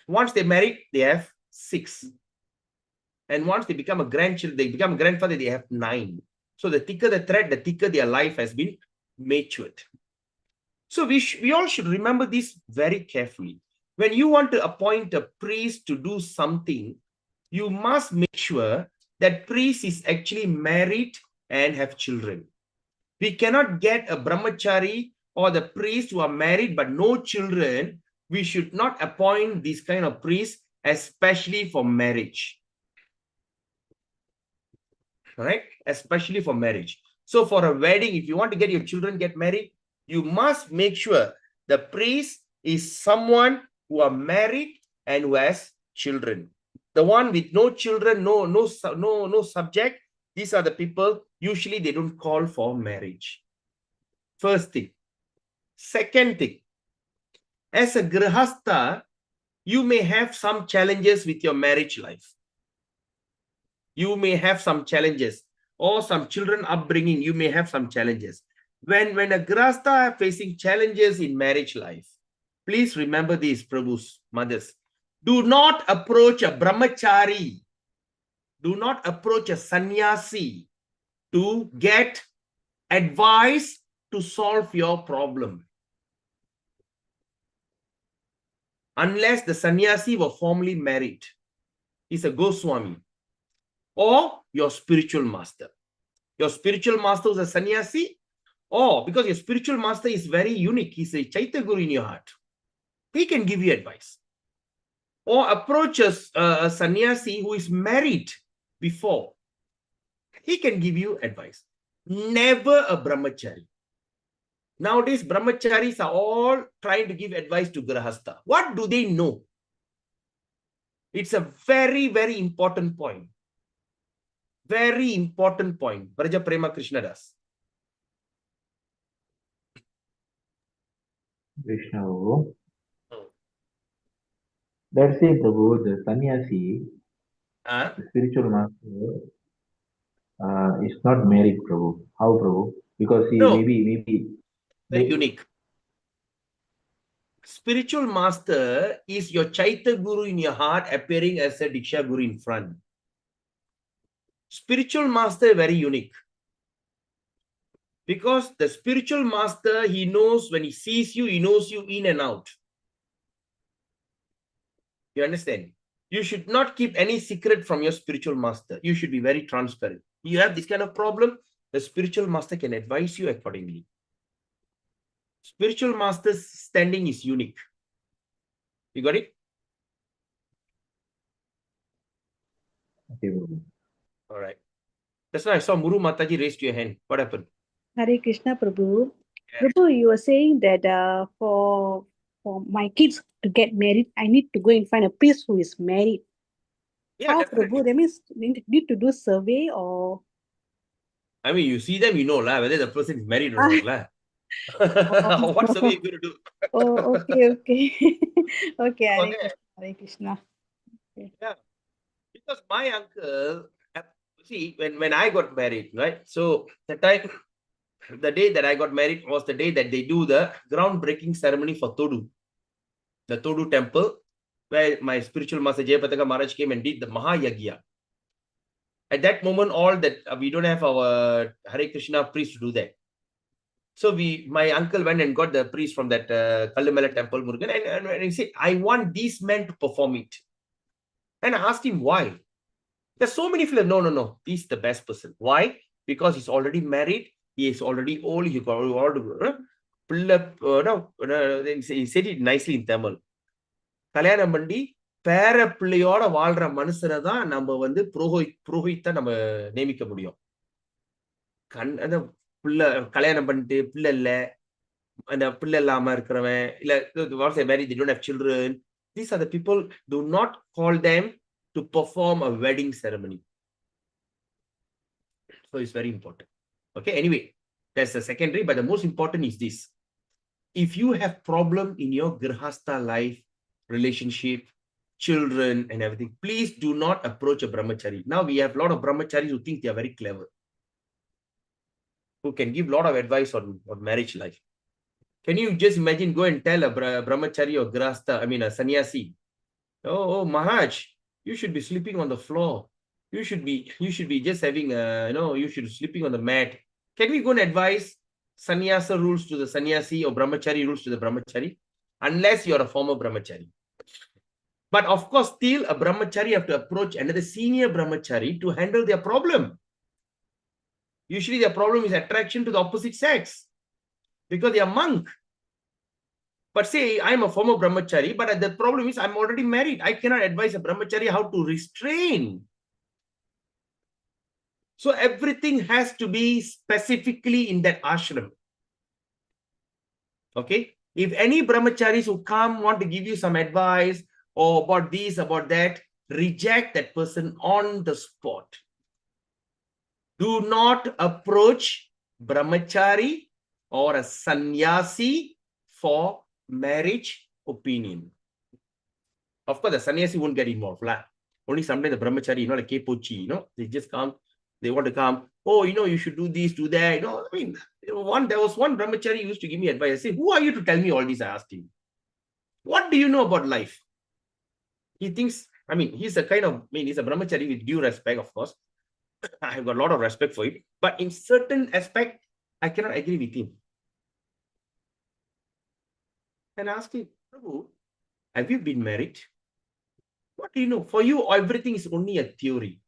Once they marry, they have 6. And once they become a grandchild, they become a grandfather, they have 9. So the thicker the thread, the thicker their life has been matured. So we all should remember this very carefully. When you want to appoint a priest to do something, you must make sure that priest is actually married and have children. We cannot get a brahmachari or the priest who are married but no children. We should not appoint this kind of priest, especially for marriage. All right? Especially for marriage. So for a wedding, if you want to get your children get married, you must make sure the priest is someone who are married and who has children. The one with no children, no subject, these are the people, usually they don't call for marriage. First thing. Second thing, as a grihastha, you may have some challenges with your marriage life. You may have some challenges, or some children upbringing, you may have some challenges. When a grihastha are facing challenges in marriage life, please remember these, Prabhus, mothers. Do not approach a brahmachari. Do not approach a sannyasi to get advice to solve your problem. unless the sannyasi were formerly married. He's a Goswami or your spiritual master. Your spiritual master is a sannyasi, or because your spiritual master is very unique, he's a Chaitya Guru in your heart. He can give you advice. Or approach a sannyasi who is married before. He can give you advice. Never a brahmachari. Nowadays, brahmacharis are all trying to give advice to grahastha. What do they know? It's a very, very important point. Very important point. Braja Prema Krishna Das.
Krishna Prabhu. Let's say Prabhu, the sannyasi, the spiritual master, is not married, Prabhu. How, Prabhu? Because he maybe
very unique. Spiritual master is your Chaitya Guru in your heart appearing as a Diksha Guru in front. Spiritual master is very unique. Because the spiritual master, he knows when he sees you, he knows you in and out. You understand? You should not keep any secret from your spiritual master. You should be very transparent. You have this kind of problem, the spiritual master can advise you accordingly. Spiritual master's standing is unique. You got it?
Okay, Prabhu.
All right. That's why I saw Muru Mataji raised your hand. What happened?
Hare Krishna Prabhu. Prabhu, you were saying that for my kids to get married, I need to go and find a priest who is married.
Yeah,
how,
definitely.
Prabhu? That means need to do survey or?
I mean, you see them, you know la, whether the person is married or not. La.
Oh.
What survey you going to do?
Oh, okay, okay. Okay, Hare
Okay.
Krishna, Hare Krishna. Okay.
Yeah. Because my uncle, see, when I got married, right? So the day that I got married was the day that they do the groundbreaking ceremony for Todu. The Todu temple, where my spiritual master Jayapataka Maharaj came and did the Mahayagya. At that moment, all that we don't have our Hare Krishna priest to do that. So my uncle went and got the priest from that Kallamala temple, Murugan, and he said, I want these men to perform it. And I asked him why. There's so many films. No. He's the best person. Why? Because he's already married. He is already old. He got all he said it nicely in Tamil. கல்யாணம் பண்ணி பேர பிள்ளையோட வாழ்ற மனுஷனை தான் நம்ம வந்து புரோஹித்த நம்ம நியமிக்க முடியும். அந்த பிள்ளை கல்யாணம் பண்ணிட்டு பிள்ளை இல்ல, அந்த பிள்ளை இல்லாம இருக்கிறவன் இல்ல married, they don't have children. These are the people. Do not call them to perform a wedding ceremony. So it's very important. Okay, anyway, that's the secondary, but the most important is this. If you have problem in your grihastha life, relationship, children and everything, please do not approach a brahmachari. Now we have a lot of brahmacharis who think they are very clever, who can give a lot of advice on marriage life. Can you just imagine, go and tell a brahmachari or grihastha, I mean a sannyasi, oh Maharaj, you should be sleeping on the floor. You should be just having you should be sleeping on the mat. Can we go and advise sannyasa rules to the sannyasi or brahmachari rules to the brahmachari? Unless you're a former brahmachari. But of course, still a brahmachari have to approach another senior brahmachari to handle their problem. Usually their problem is attraction to the opposite sex because they are monk. But say I'm a former brahmachari, but the problem is I'm already married. I cannot advise a brahmachari how to restrain. So everything has to be specifically in that ashram. Okay? If any brahmacharis who come want to give you some advice or about this, about that, reject that person on the spot. Do not approach brahmachari or a sannyasi for marriage opinion. Of course, the sannyasi won't get involved. Only sometimes the brahmachari, like Kepochi, they just come, they want to come, oh, you should do this, do that. I mean, there was one brahmachari who used to give me advice. I say, who are you to tell me all this? I asked him. What do you know about life? He thinks, he's a he's a brahmachari with due respect, of course. I have got a lot of respect for him. But in certain aspect, I cannot agree with him. And I asked him, Prabhu, Have you been married? What do you know? For you, everything is only a theory.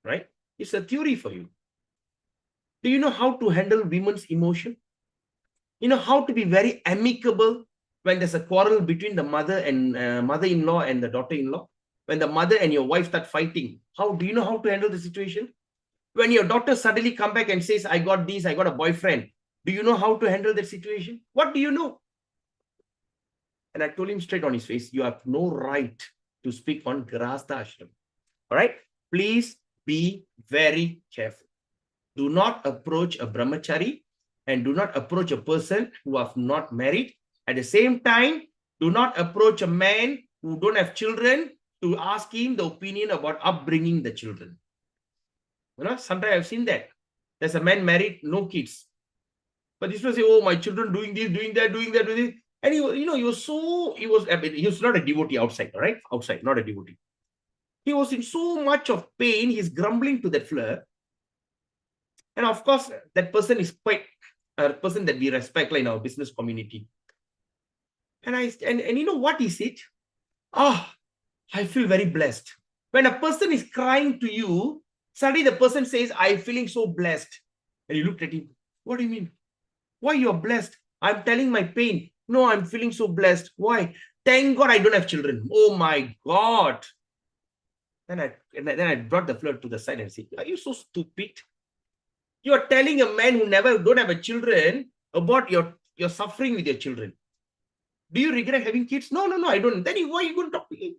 Right? It's a theory for you. Do you know how to handle women's emotion? You know how to be very amicable when there's a quarrel between the mother and mother-in-law and the daughter-in-law? When the mother and your wife start fighting, how do you know how to handle the situation? When your daughter suddenly come back and says, I got this, I got a boyfriend. Do you know how to handle that situation? What do you know? And I told him straight on his face, you have no right to speak on Grahastha Ashram. All right? Please be very careful. Do not approach a brahmachari and do not approach a person who have not married. At the same time, do not approach a man who don't have children to ask him the opinion about upbringing the children. You know, sometimes I've seen that. There's a man married, no kids. But this one say, oh, my children doing this, doing that, doing that, doing this. And he was, you know, he was not a devotee outside, all right? Outside, not a devotee. He was in so much of pain, he's grumbling to that flirt. And of course, that person is quite a person that we respect like in our business community. And you know what is it? I feel very blessed. When a person is crying to you, suddenly the person says, I'm feeling so blessed. And you looked at him. What do you mean? Why you are blessed? I'm telling my pain. No, I'm feeling so blessed. Why? Thank God I don't have children. Oh my God. Then I brought the flirt to the side and said, are you so stupid? You are telling a man who don't have a children about your suffering with your children. Do you regret having kids? No, I don't. Then why are you going to talk to him?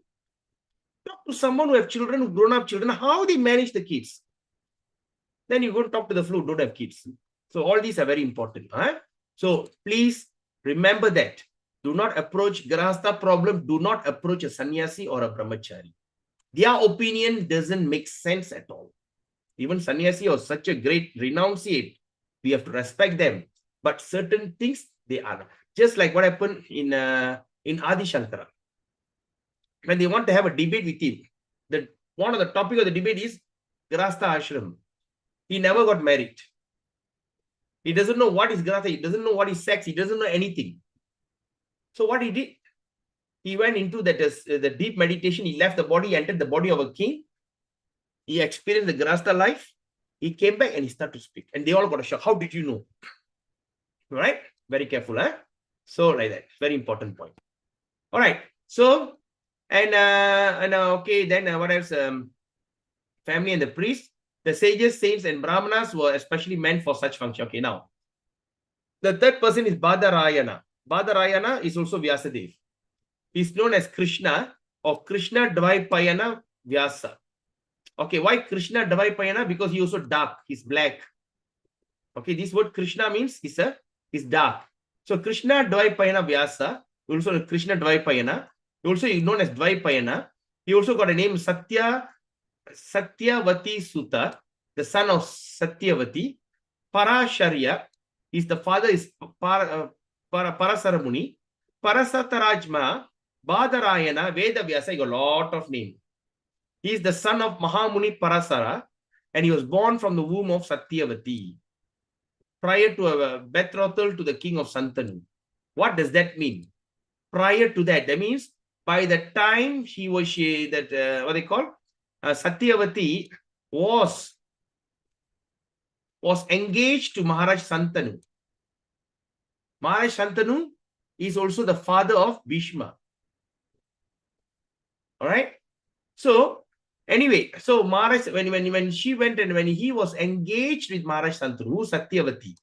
Talk to someone who have children, who grown up children, how they manage the kids. Then you go to talk to the flu, don't have kids. So all these are very important. So please remember that. Do not approach Grahastha problem. Do not approach a sannyasi or a brahmachari. Their opinion doesn't make sense at all. Even sannyasi or such a great renunciate, we have to respect them. But certain things, they are. Just like what happened in Adi Shankara. When they want to have a debate with him, one of the topic of the debate is Grahastha Ashram. He never got married. He doesn't know what is Grahastha. He doesn't know what is sex. He doesn't know anything. So what he did, he went into the deep meditation. He left the body, entered the body of a king. He experienced the Grahastha life. He came back and he started to speak. And they all got a shock. How did you know? All right? Very careful. So like that. Very important point. All right. So, okay, then what else? Family and the priest. The sages, saints, and brahmanas were especially meant for such function. Okay, now. The third person is Badarayana. Badarayana is also Vyasadeva. He's known as Krishna or Krishna Dvaipayana Vyasa. Okay, why Krishna Dvaipayana? Because he also dark, he's black. Okay, this word Krishna means he's dark. So Krishna Dvaipayana Vyasa, also Krishna Dvaipayana, also known as Dvaipayana. He also got a name Satyavati Sutta, the son of Satyavati. Parasharya, the father is Parasara Muni. Parasatarajma, Badarayana, Veda Vyasa, he got a lot of names. He is the son of Mahamuni Parasara, and he was born from the womb of Satyavati prior to a betrothal to the king of Santanu. What does that mean? Prior to that, that means by the time Satyavati was engaged to Maharaj Santanu. Maharaj Santanu is also the father of Bhishma. All right. So anyway, so Maharaj, when she went and when he was engaged with Maharaj Santanu, Satyavati,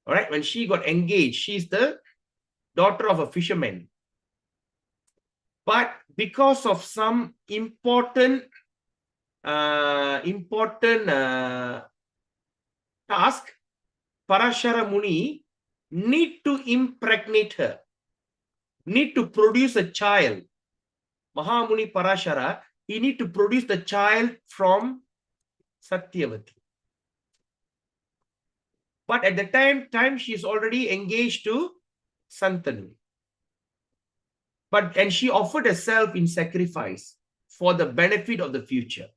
all right, when she got engaged, she's the daughter of a fisherman. But because of some important task, Parashara Muni need to impregnate her, need to produce a child. Mahamuni Parashara, he need to produce the child from Satyavati. But at the time she is already engaged to Santanu. And she offered herself in sacrifice for the benefit of the future.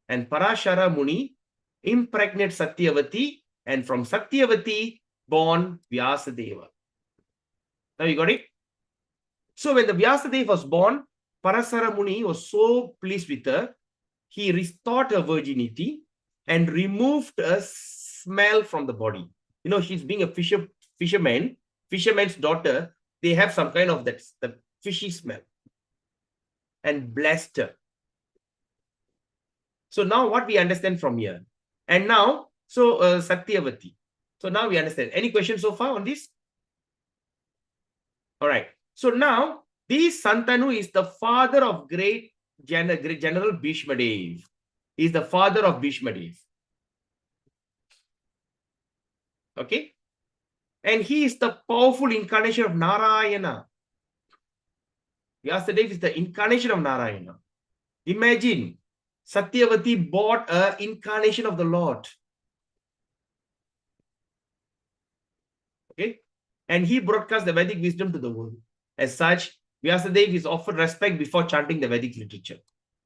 And Parashara Muni impregnated Satyavati, and from Satyavati born Vyasadeva. Now you got it? So when the Vyasadeva was born, Parasara Muni was so pleased with her, he restored her virginity and removed a smell from the body. You know, she's being a fisherman's daughter. They have some kind of the fishy smell, and blessed her. So now what we understand from here, and now Satyavati. So now we understand. Any questions so far on this? All right. So now this Santanu is the father of great General Bhishma Dev. He is the father of Bhishma Dev. Okay. And he is the powerful incarnation of Narayana. Vyasadeva is the incarnation of Narayana. Imagine, Satyavati bought an incarnation of the Lord. Okay. And he broadcast the Vedic wisdom to the world. As such, Vyasadeva is offered respect before chanting the Vedic literature.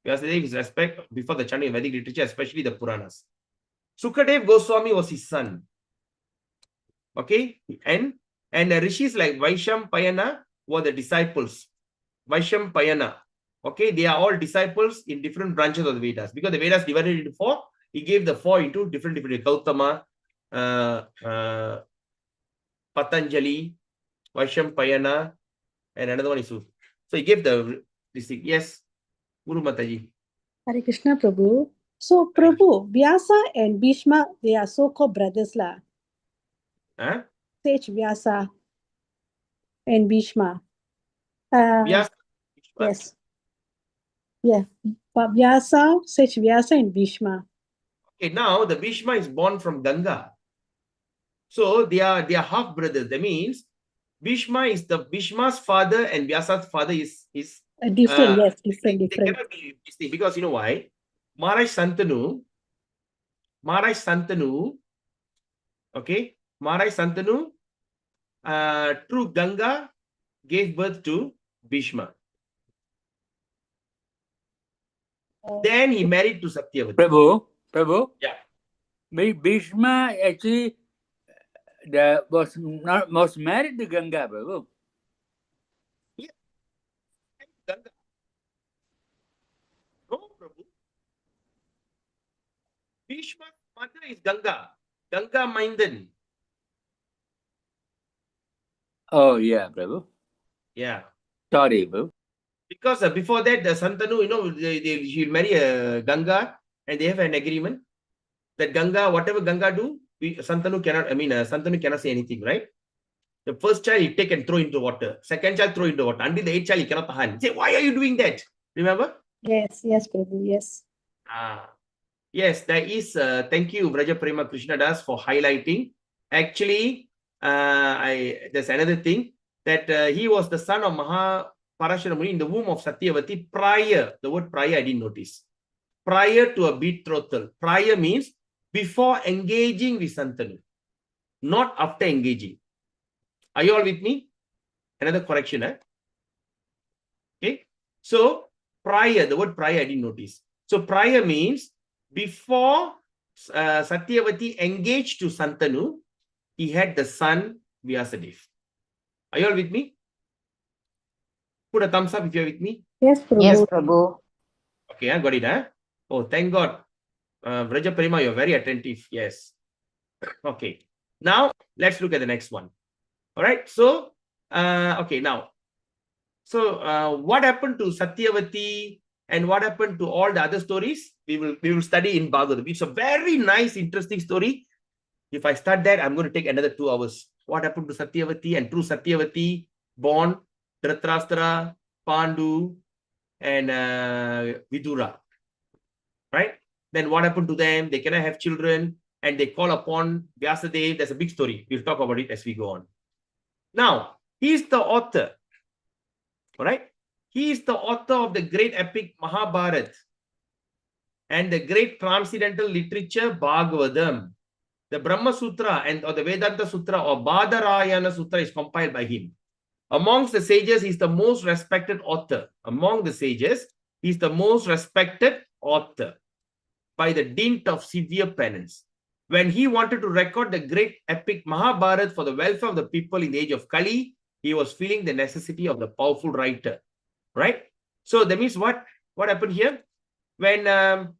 Vyasadeva is respect before the chanting of Vedic literature, especially the Puranas. Sukadev Goswami was his son. Okay. And rishis like Vaishampayana were the disciples. Vaishampayana. Okay. They are all disciples in different branches of the Vedas. Because the Vedas divided into four, he gave the four into different Gautama, Patanjali, Vaishampayana, and another one is Su. So he gave this thing. Yes, Guru Mataji.
Hare Krishna, Prabhu. So, Prabhu, Vyasa and Bhishma, they are so-called brothers lah.
Huh?
Sage Vyasa and Bhishma.
Vyasa,
yes. Yeah. Vyasa, Sage Vyasa and Bhishma.
Okay, now the Bhishma is born from Ganga. So they are half brothers. That means Bhishma's father and Vyasa's father is
different. Yes, different.
They cannot be distinct because you know why? Maharaj Santanu, okay, Maharaj Santanu through Ganga gave birth to Bhishma. Then he married to Satyavati.
Prabhu.
Yeah.
Bhishma actually was married to Ganga, Prabhu.
Yeah. Ganga. No, Prabhu. Bhishma's mother is Ganga. Ganga Maindan.
Oh, yeah, Prabhu.
Yeah.
Sorry, Prabhu.
Because before that, the Santanu, you know, she'll marry Ganga and they have an agreement that Ganga, whatever Ganga do, Santanu cannot say anything, right? The first child he take and throw into water. Second child throw into water. Until the eighth child he cannot tahan. Say, why are you doing that? Remember?
Yes, Prabhu, yes.
Yes, there is. Thank you, Vraja Prema Krishnadas, for highlighting. Actually, there's another thing that he was the son of Parashara Muni in the womb of Satyavati prior. The word prior I didn't notice. Prior to a betrothal. Prior means before engaging with Santanu, not after engaging. Are you all with me? Another correction. Okay. So prior, the word prior I didn't notice. So prior means before Satyavati engaged to Santanu, he had the son Vyasadeva. Are you all with me? Put a thumbs up if you're with me.
Yes, Prabhu.
Yes, Prabhu.
Okay, I got it. Oh, thank God. Vraja Prema, you're very attentive. Yes. Okay. Now, let's look at the next one. All right. So, okay, now. So, what happened to Satyavati and what happened to all the other stories? We will study in Bhagavatam. It's a very nice, interesting story. If I start that, I'm going to take another 2 hours. What happened to Satyavati, and through Satyavati, born Dhritarashtra, Pandu, and Vidura. Right? Then what happened to them? They cannot have children and they call upon Vyasadeva. There's a big story. We'll talk about it as we go on. Now, he is the author. All right? He is the author of the great epic Mahabharata and the great transcendental literature Bhagavatam. The Brahma Sutra or the Vedanta Sutra or Badarayana Sutra is compiled by him. Amongst the sages, he is the most respected author. Among the sages, he is the most respected author by the dint of severe penance. When he wanted to record the great epic Mahabharata for the welfare of the people in the age of Kali, he was feeling the necessity of the powerful writer, right? So that means what happened here? When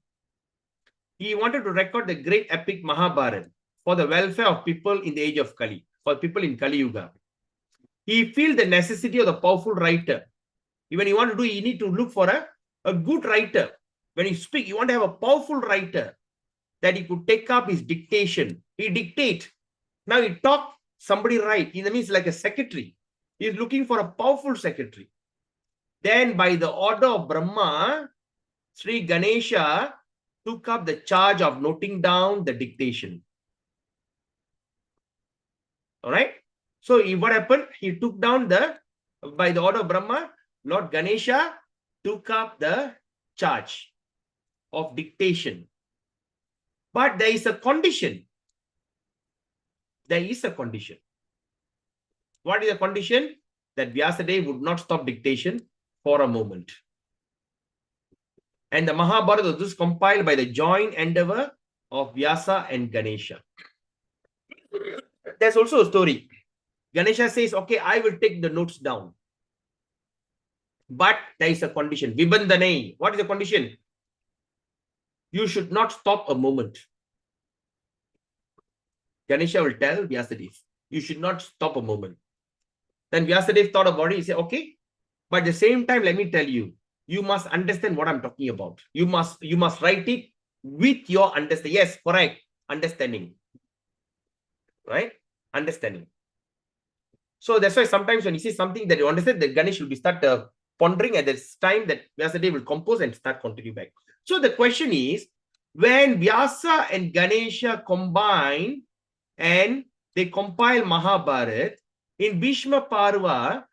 he wanted to record the great epic Mahabharata for the welfare of people in the age of Kali, for people in Kali Yuga. He feel the necessity of the powerful writer. When you want to do, you need to look for a good writer. When you speak, you want to have a powerful writer that he could take up his dictation. He dictate. Now he talk, somebody write. That means like a secretary. He is looking for a powerful secretary. Then by the order of Brahma, Sri Ganesha took up the charge of noting down the dictation. All right. So what happened? He took down by the order of Brahma, Lord Ganesha took up the charge of dictation. But there is a condition. There is a condition. What is the condition? That Vyasadeva would not stop dictation for a moment. And the Mahabharata was compiled by the joint endeavor of Vyasa and Ganesha. There's also a story. Ganesha says, okay, I will take the notes down. But there is a condition. Vibandhanai. What is the condition? You should not stop a moment. Ganesha will tell Vyasadeva, you should not stop a moment. Then Vyasadeva thought about it. He said, okay, but at the same time, let me tell you, you must understand what I'm talking about. You must write it with your understanding. Yes, correct. Understanding. Right? Understanding. So that's why sometimes when you see something that you understand, that Ganesh will be start pondering at this time that Vyasadeva will compose and start continue back. So the question is, when Vyasa and Ganesha combine and they compile Mahabharata, in Bhishma Parva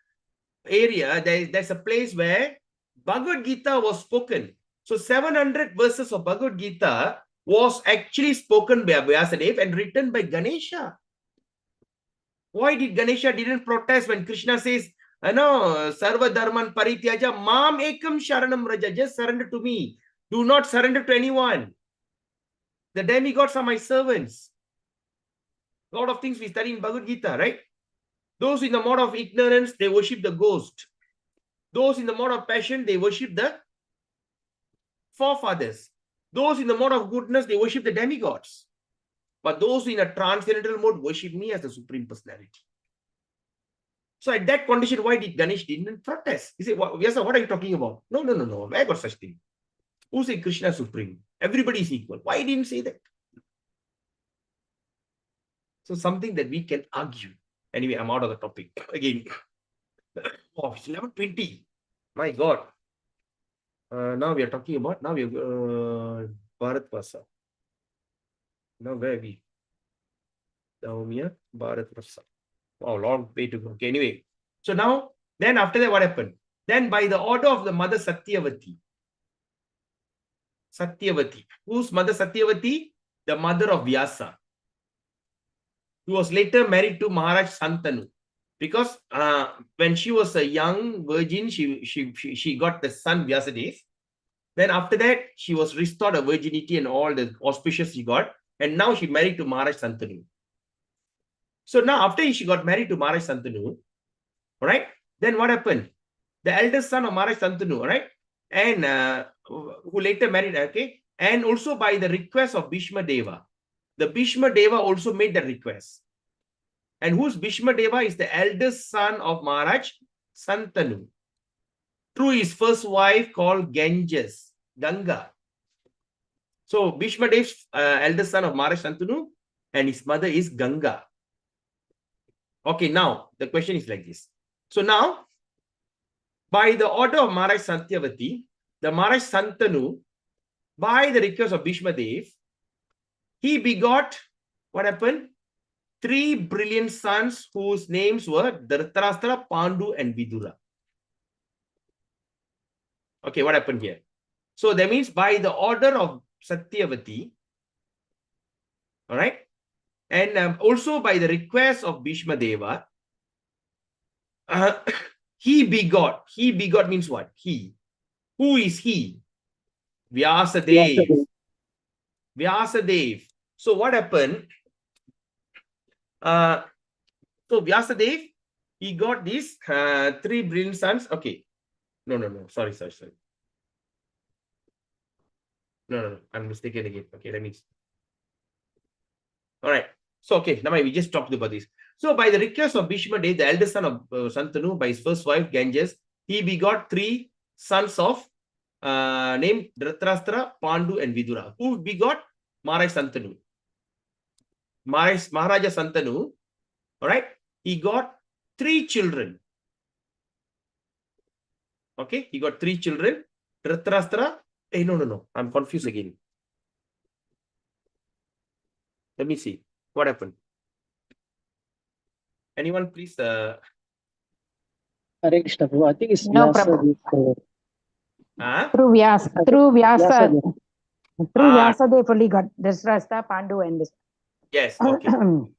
area, there's a place where Bhagavad Gita was spoken. So 700 verses of Bhagavad Gita was actually spoken by Vyasadeva and written by Ganesha. Why did Ganesha didn't protest when Krishna says, Sarva Dharman Parityaja, Mam Ekam Sharanam Raja, just surrender to me. Do not surrender to anyone. The demigods are my servants. A lot of things we study in Bhagavad Gita, right? Those in the mode of ignorance, they worship the ghost. Those in the mode of passion, they worship the forefathers. Those in the mode of goodness, they worship the demigods. But those in a transcendental mode worship me as the Supreme Personality. So at that condition, why did Ganesh didn't protest? He said, yes, what are you talking about? No. Where got such thing? Who said Krishna is supreme? Everybody is equal. Why didn't say that? So something that we can argue. Anyway, I'm out of the topic. Again, it's 11:20. My God. Now we are talking about, now we are Bharat Vasa. Now where are we? Daumya, Bharat Vasa. Wow, long way to go. Okay, anyway. So now, then after that, what happened? Then by the order of the mother Satyavati. Satyavati. Whose mother Satyavati? The mother of Vyasa. Who was later married to Maharaj Santanu. Because when she was a young virgin, she got the son Vyasadeva. Then after that, she was restored her virginity and all the auspicious she got. And now she married to Maharaj Santanu. So now after she got married to Maharaj Santanu, all right, then what happened? The eldest son of Maharaj Santanu, all right, and who later married, okay, and also by the request of Bhishma Deva. The Bhishma Deva also made the request. And whose Bhishma Deva is the eldest son of Maharaj Santanu, through his first wife called Ganga. So Bhishma Deva's eldest son of Maharaj Santanu, and his mother is Ganga. Okay, now the question is like this. So now, by the order of Maharaj Satyavati, the Maharaj Santanu, by the request of Bhishma Dev, he begot, what happened? 3 brilliant sons whose names were Dhritarashtra, Pandu, and Vidura. Okay, what happened here? So that means by the order of Satyavati, all right, and also by the request of Bhishma Deva, he begot. He begot means what? He. Who is he? Vyasadeva. Vyasadeva. So what happened? So Vyasadeva, he got these 3 brilliant sons. Okay. No. Sorry. No. I'm mistaken again. Okay, let me. All right. So, okay, now we just talked about this. So, by the request of Bhishma Dev, the eldest son of Santanu, by his first wife, Ganges, he begot 3 sons of named Dhritarashtra, Pandu, and Vidura. Who begot? Maharaj Santanu. Maharaja Santanu, all right, he got 3 children. Okay, he got 3 children. Dhritarashtra. Hey, no. I'm confused again. Let me see. What happened? Anyone, please?
Hare Krishna, Prabhu. I think it's
No,
Vyasa.
Prabhu.
Huh?
Through Vyasa. Through
Vyasa.
Vyasadeva only got Dhritarashtra, Pandu, and this.
Yes, okay. All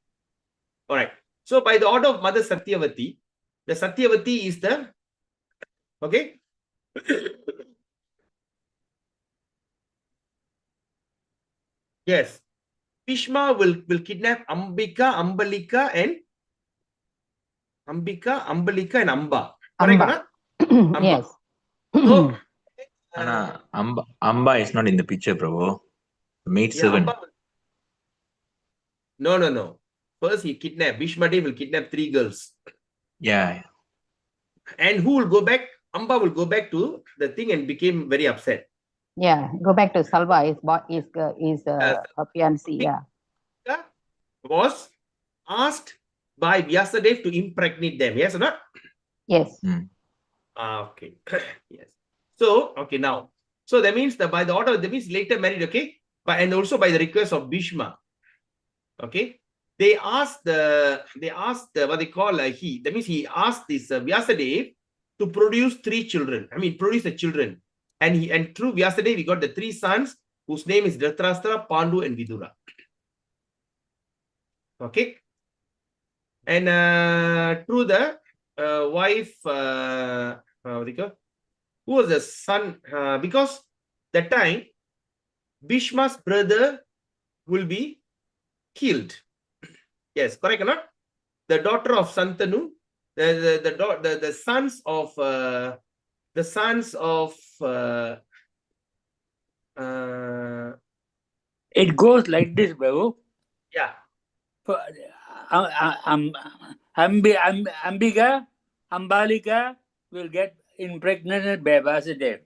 right. So, by the order of Mother Satyavati, the Satyavati is the, okay. Yes. Bhishma will kidnap Ambika, Ambalika, and Amba. Correct,
Amba.
Amba.
Yes.
So,
Amba is not in the picture, Prabhu. Maid servant.
Amba. No. First, he kidnapped. Bhishma Dev will kidnap 3 girls.
Yeah.
And who will go back? Amba will go back to the thing and became very upset.
Yeah, go back to Salva, his her fiancé, yeah.
Was asked by Vyasadev to impregnate them, yes or not?
Yes.
Okay. Yes. So, okay, now. So that means that by the order, that means later married, okay? But and also by the request of Bhishma. Okay. They asked what they call that means he asked this Vyasadev to produce 3 children. I mean, produce the children. And through Vyasadev, we got the 3 sons whose name is Dhritarashtra, Pandu, and Vidura. Okay. And through the wife, who was the son? Because that time, Bhishma's brother will be killed. Yes, correct or not? The daughter of Santanu, the sons of
It goes like this, Prabhu.
Yeah.
Ambika, Ambalika will get impregnated by Vasudev.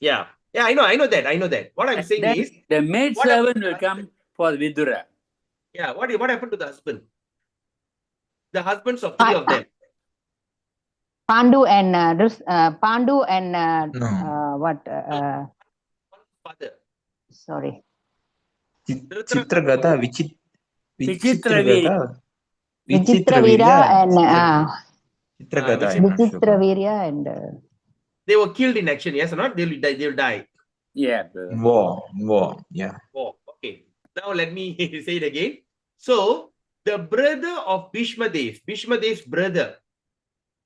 Yeah, I know that. What I'm saying
Then
is
the maid servant will come for Vidura.
Yeah, what happened to the husband? The husbands of 3 of them.
Pandu and what?
Father.
Sorry.
Chitragata,
Vichitravirya.
Vichitravirya and
Chitragata.
Vichitravirya and
they were killed in action, yes or not? They will die.
Yeah.
War. Yeah.
War. Okay. Now let me say it again. So the brother of Bhishma Dev's brother,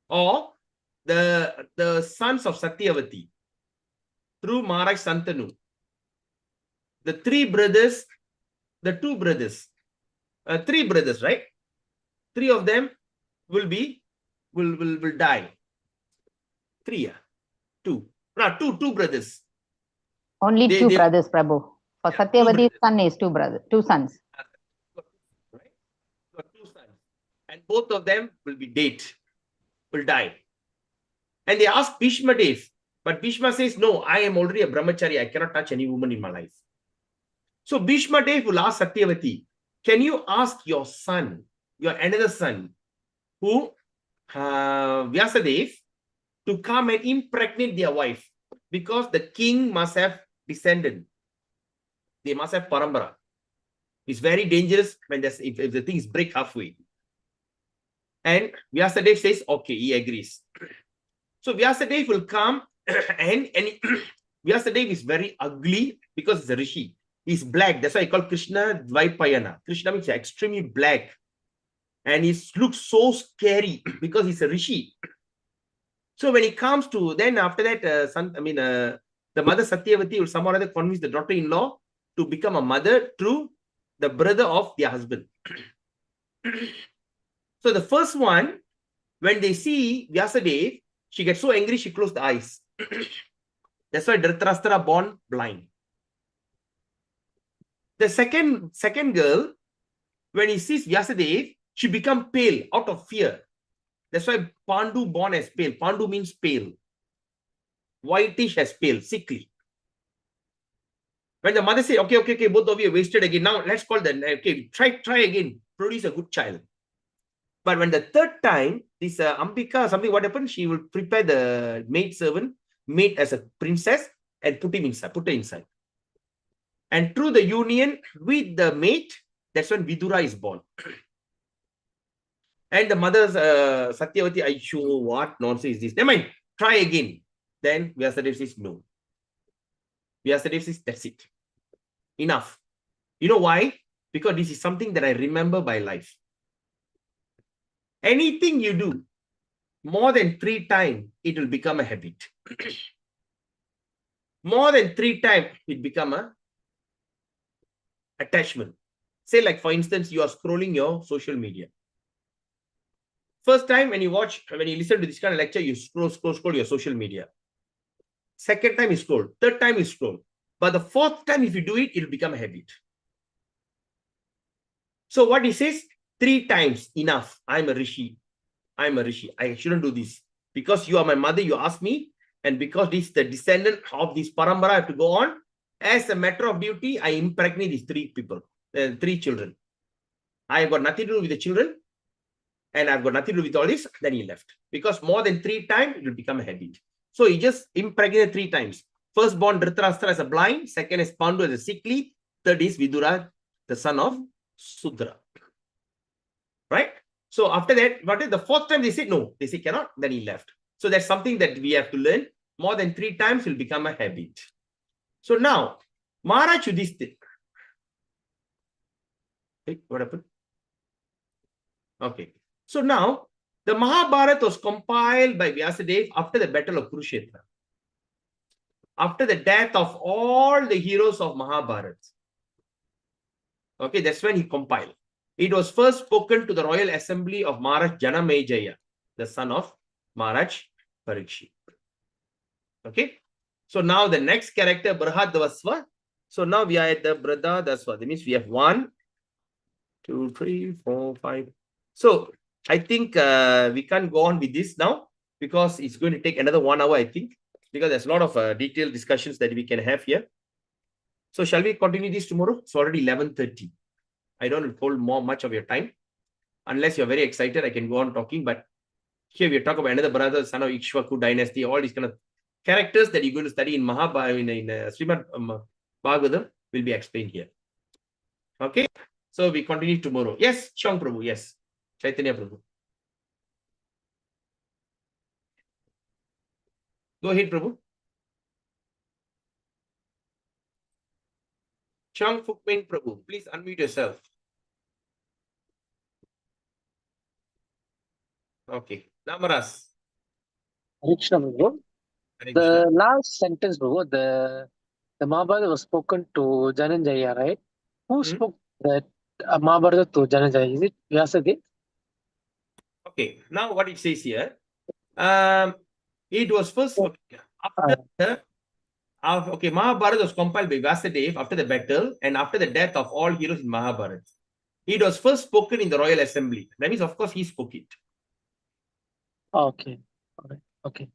or the sons of Satyavati, through Maharaj Santanu, the 3 brothers, the 2 brothers, 3 brothers, right? 3 of them will die. 3, 2. No, two brothers.
Only 2 brothers, Prabhu. For Satyavati's son is 2 sons.
Right? Got 2 sons. And both of them will die. And they ask Bhishma Dev, but Bhishma says, no, I am already a brahmachari. I cannot touch any woman in my life. So Bhishma Dev will ask Satyavati, can you ask your son, your another son, who Vyasadev, to come and impregnate their wife, because the king must have descendant. They must have parambara. It's very dangerous when if the things break halfway. And Vyasadev says, okay, he agrees. So Vyasadev will come and Vyasadev is very ugly because he's a rishi. He's black. That's why I call Krishna Dvaipayana. Krishna means extremely black. And he looks so scary because he's a rishi. So when he comes to, then after that, the mother Satyavati will somehow or other convince the daughter-in-law to become a mother through the brother of their husband. So the first one When they see Vyasadeva, she gets so angry, she closed the eyes. That's why Dhritarashtra born blind. The second girl, when he sees Vyasadeva, she becomes pale out of fear. That's why Pandu born as pale. Pandu means pale. Whitish as pale, sickly. When the mother says, okay, both of you are wasted again. Now let's call them, okay, try again. Produce a good child. But when the third time, this Ambika, something, what happened? She will prepare the maid servant, maid as a princess, and put her inside. And through the union with the maid, that's when Vidura is born. And the mother's Satyavati, I show what nonsense is this? Never mind, try again. Then Vyasadeva says no. Vyasadeva says that's it. Enough. You know why? Because this is something that I remember by life. Anything you do more than 3 times, it will become a habit. More than 3 times, it become a attachment. Say, like, for instance, you are scrolling your social media. First time when you listen to this kind of lecture, you scroll your social media. Second time you scroll. Third time you scroll. But the fourth time, if you do it, it will become a habit. So what he says, 3 times, enough. I'm a rishi. I shouldn't do this. Because you are my mother, you ask me. And because this is the descendant of this parambara, I have to go on. As a matter of duty, I impregnate these 3 people, 3 children. I have got nothing to do with the children. And I've got nothing to do with all this. Then he left. Because more than 3 times, it will become a habit. So he just impregnated 3 times. First born Dhritarashtra as a blind. Second is Pandu as a sickly. Third is Vidura, the son of Sudra. Right? So after that, what is the fourth time they said no? They say cannot. Then he left. So that's something that we have to learn. More than 3 times will become a habit. So now, Maharaj Yudhishthira. Hey, what happened? Okay. So now, the Mahabharata was compiled by Vyasadeva after the battle of Kurukshetra. After the death of all the heroes of Mahabharata. Okay, that's when he compiled. It was first spoken to the royal assembly of Maharaj Janamejaya, the son of Maharaj Parikshit. Okay. So now the next character, Brihadvasva. So now we are at the Brihadvasva. That means we have 1, 2, 3, 4, 5. So I think we can't go on with this now because it's going to take another 1 hour, I think, because there's a lot of detailed discussions that we can have here. So shall we continue this tomorrow? It's already 11:30. I don't hold much of your time. Unless you're very excited, I can go on talking. But here we talk about another brother, son of Ikshvaku dynasty, all these kind of characters that you're going to study in Mahabharata, in Srimad Bhagavatam will be explained here. Okay? So we continue tomorrow. Yes, Chang Prabhu, yes. Chaitanya Prabhu. Go ahead, Prabhu. Chang Fukmeng Prabhu, please unmute yourself. Okay. Namaras.
Krishna, Prabhu. The last sentence, Prabhu, the Mahabharata was spoken to Jananjaya, right? Who spoke that Mahabharata to Jananjaya? Is it Vyasadeva?
Okay. Now what it says here, it was first after the okay, Mahabharata was compiled by Vyasadeva after the battle and after the death of all heroes in Mahabharata. It was first spoken in the royal assembly. That means, of course, he spoke it.
Okay. All right. Okay.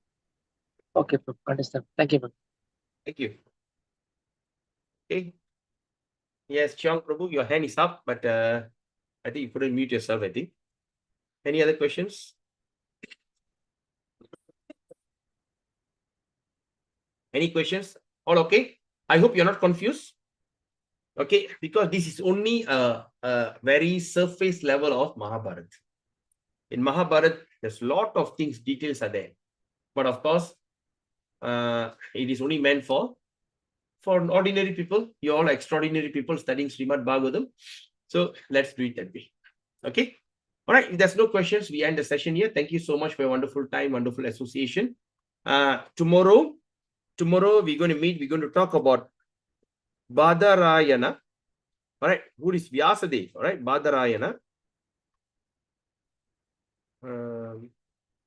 Okay, understand. Thank you, Prabhu.
Thank you. Okay. Yes, Chiang Prabhu, your hand is up, but I think you couldn't mute yourself, I think. Any other questions? Any questions? All okay? I hope you're not confused. Okay, because this is only a very surface level of Mahabharata. In Mahabharata, there's a lot of things, details are there. But of course, it is only meant for ordinary people. You're all extraordinary people studying Srimad Bhagavatam. So let's do it that way. Okay. All right. If there's no questions, we end the session here. Thank you so much for your wonderful time, wonderful association. Tomorrow we're going to meet. We're going to talk about Badarayana. All right. Who is Vyasadeva? All right. Badarayana.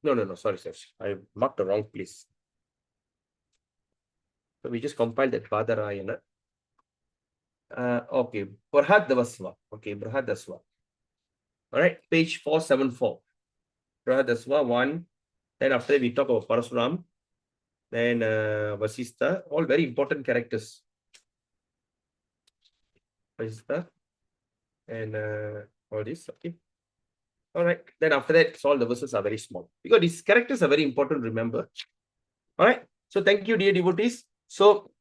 No. Sorry. I marked the wrong place. So we just compiled that Badarayana. Okay. Brahadasva. Okay, Brahadasva. All right, page 474. Brahadasva 1. Then after that, we talk about Parasuram. Then Vasistha. All very important characters. Vasistha. And all this. Okay. All right. Then after that, all the verses are very small. Because these characters are very important to remember. All right. So thank you, dear devotees. So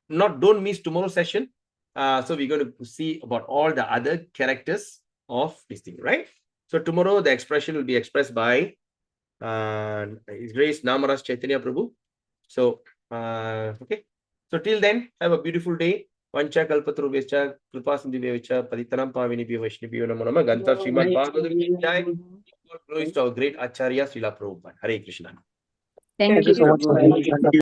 don't miss tomorrow's session. So we're going to see about all the other characters of this thing, right? So tomorrow the expression will be expressed by His Grace Namaras Chaitanya Prabhu. So okay. So till then, have a beautiful day. Vancha kalpatarubhescha kripasindhivyacha paditanam pavinibhyo vaishnavibhyo namo namah. Ganta Srimad Bhagavatam ki jai. Glories to our great Acharya Srila Prabhupada. Hare Krishna.
Thank you so much.